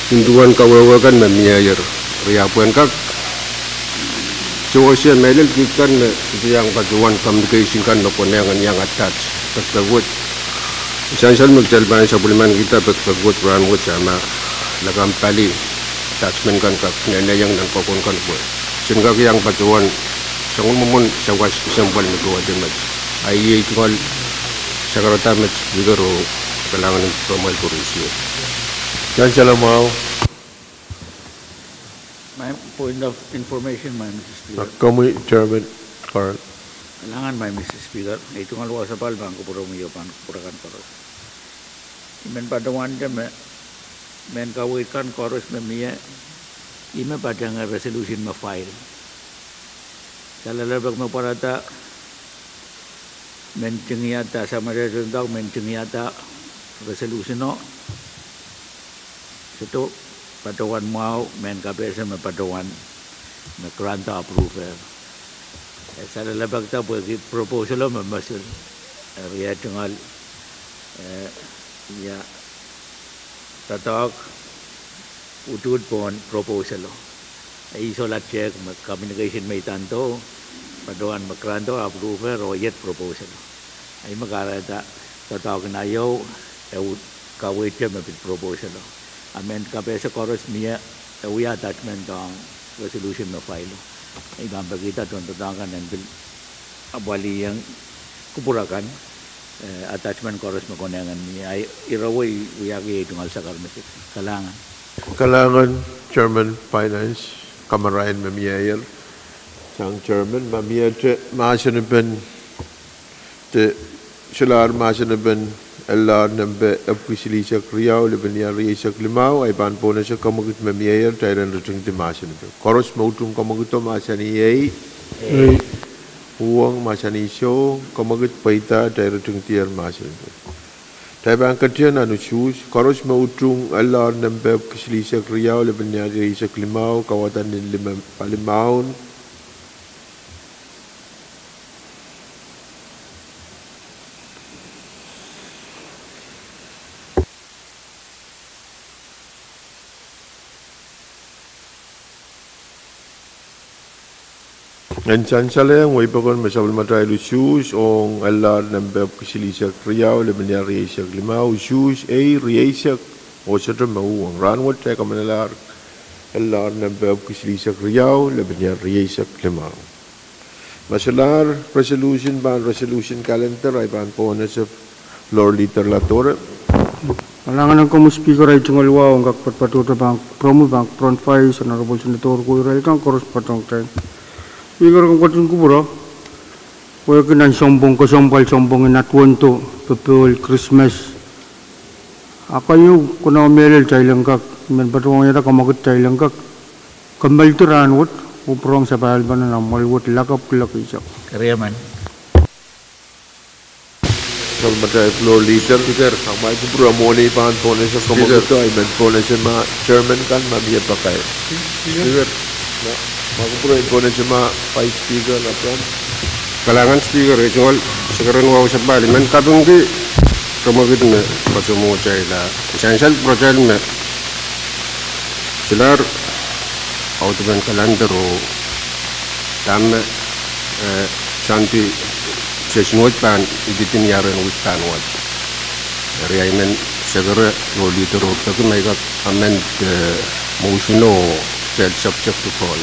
hinduan kawawakan na miyayer riyapuan kak so siya melil kikan na yang kaduan communication kan na ponengan yang attach pagkagut siya sal magjalban sa buliman kita pagkagut rangut sama lagampali attachment kan kak nenayang nang kokon kan po sehingga yang kaduan sangun mumun sawas sambal na gawa demat ay itual sakaratamet bigaro kailangan ng formal korupsyon. Yan siya lang mau. my point of information my Mr. Speaker Kami Chairman Carl. kailangan may Mr. Speaker ito nga luwa sa palbang kupuro miyo pan kupurakan koros imen padawan dem men kawit kan koros miya ime padang resolution ma-file salalabag maparata men cengiyata sama resolution men cengiyata resolution no ito padawan mau men KPS me padawan me grant approval sa lalabag ta pwede proposal mo masul riya tungal ya tatok utud pon proposal ay isolat check communication may tanto padawan me grant approval o yet proposal ay magarata tatok na yo kawit me proposal amend KPS chorus niya we attachment ang resolution na file ay bambagita tuntutangan ng bil abwali yang kupurakan attachment chorus makonengan niya ay iraway uyagi tungal sa karmisik kalangan Chairman Finance Kamarayan Mamiyayer sang Chairman Mamiyate Masanaben te Shalar Masanaben LR nambe apwisili sa kriyaw lebenya riya sa klimaw ay ban po na siya kamagit mamiyayer tayo rutung dimasin ito koros mautung kamagit to masani ay Pwuhng masani show kamagit paita tayo rutung tiyer masin ito Tabang ketian anu sus, koros mautung alar nembeb keselisak Riau lebih niaga isak limau kawatan di Palimaun. Encan salayang way pakon masabal matay lusus ong alar nembeb keselisak Riau lebih niaga isak limau sus riaisak o sadra mauang ranwat tay kamanalar alar nembeb keselisak Riau lebih niaga isak limau. Masalar resolution calendar ay ban po na sa floor leader Latora. Alangan ang komu speaker ay tungal wow ang kakpatpatuta bang promo bang Pohnpei sa Honorable Senator ko iral kang koros patong tayo. Speaker kang patong kubura, kaya kinan sombong inatwento pepul Christmas. Akayo kuna umelel tayo lang kak, men patong yata kamagot tayo lang kak. Kambal tiran wot, uprong sa bahal ba na malwot lakap isak. Kariyaman. Sa matay floor leader, ang may kubura mo na ipan po na sa kamaguto ay men po na siya chairman kan mabiyat pa kayo. Speaker. Makupura po na siya vice speaker na plan. Kalangan speaker cungol sekarang wow sa bali men kapung ki kamagid na pasumo chay la essential project na silar autoban kalender o tamme shanti session pan iditin yaran wistan wat reaimen segera lo litero tak may ka amend motion o subject to call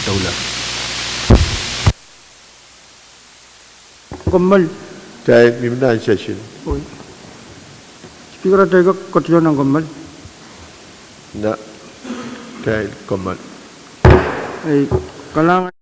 Daulah. Kambal. Tayo mimna session. Speaker tayo katiyan ng kambal. Na tayo kamal. Ay kalangan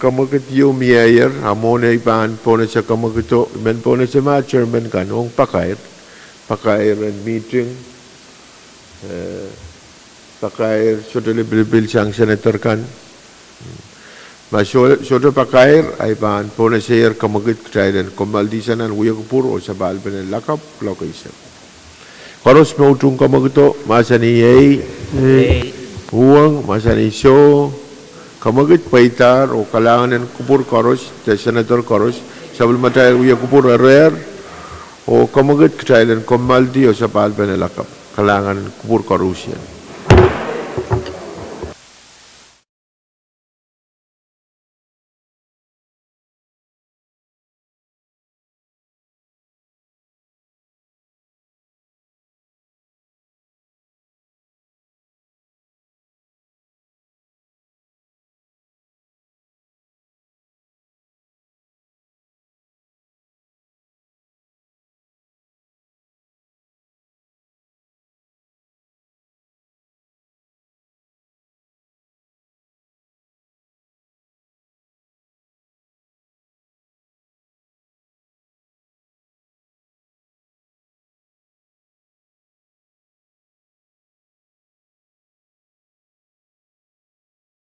Kamakit yung mayor, hamon ay paan po na sa kamakito, men po na sa mga chairman kan, ong pakair and meeting, pakair, soto libil siyang senator kan. Soto pakair ay paan po na sa kamakit kaya kumaldisan ang uyagpuro o sa balban ng lakap, location. Karos mautong kamakito, masa ni Pwuhng, masa ni So, kamagit paitar o kalangan ng kupur koros, senator koros, sabal matay uya kupur arer o kamagit kailan komaldi o sa palpa na lakap, kalangan kupur koros yan.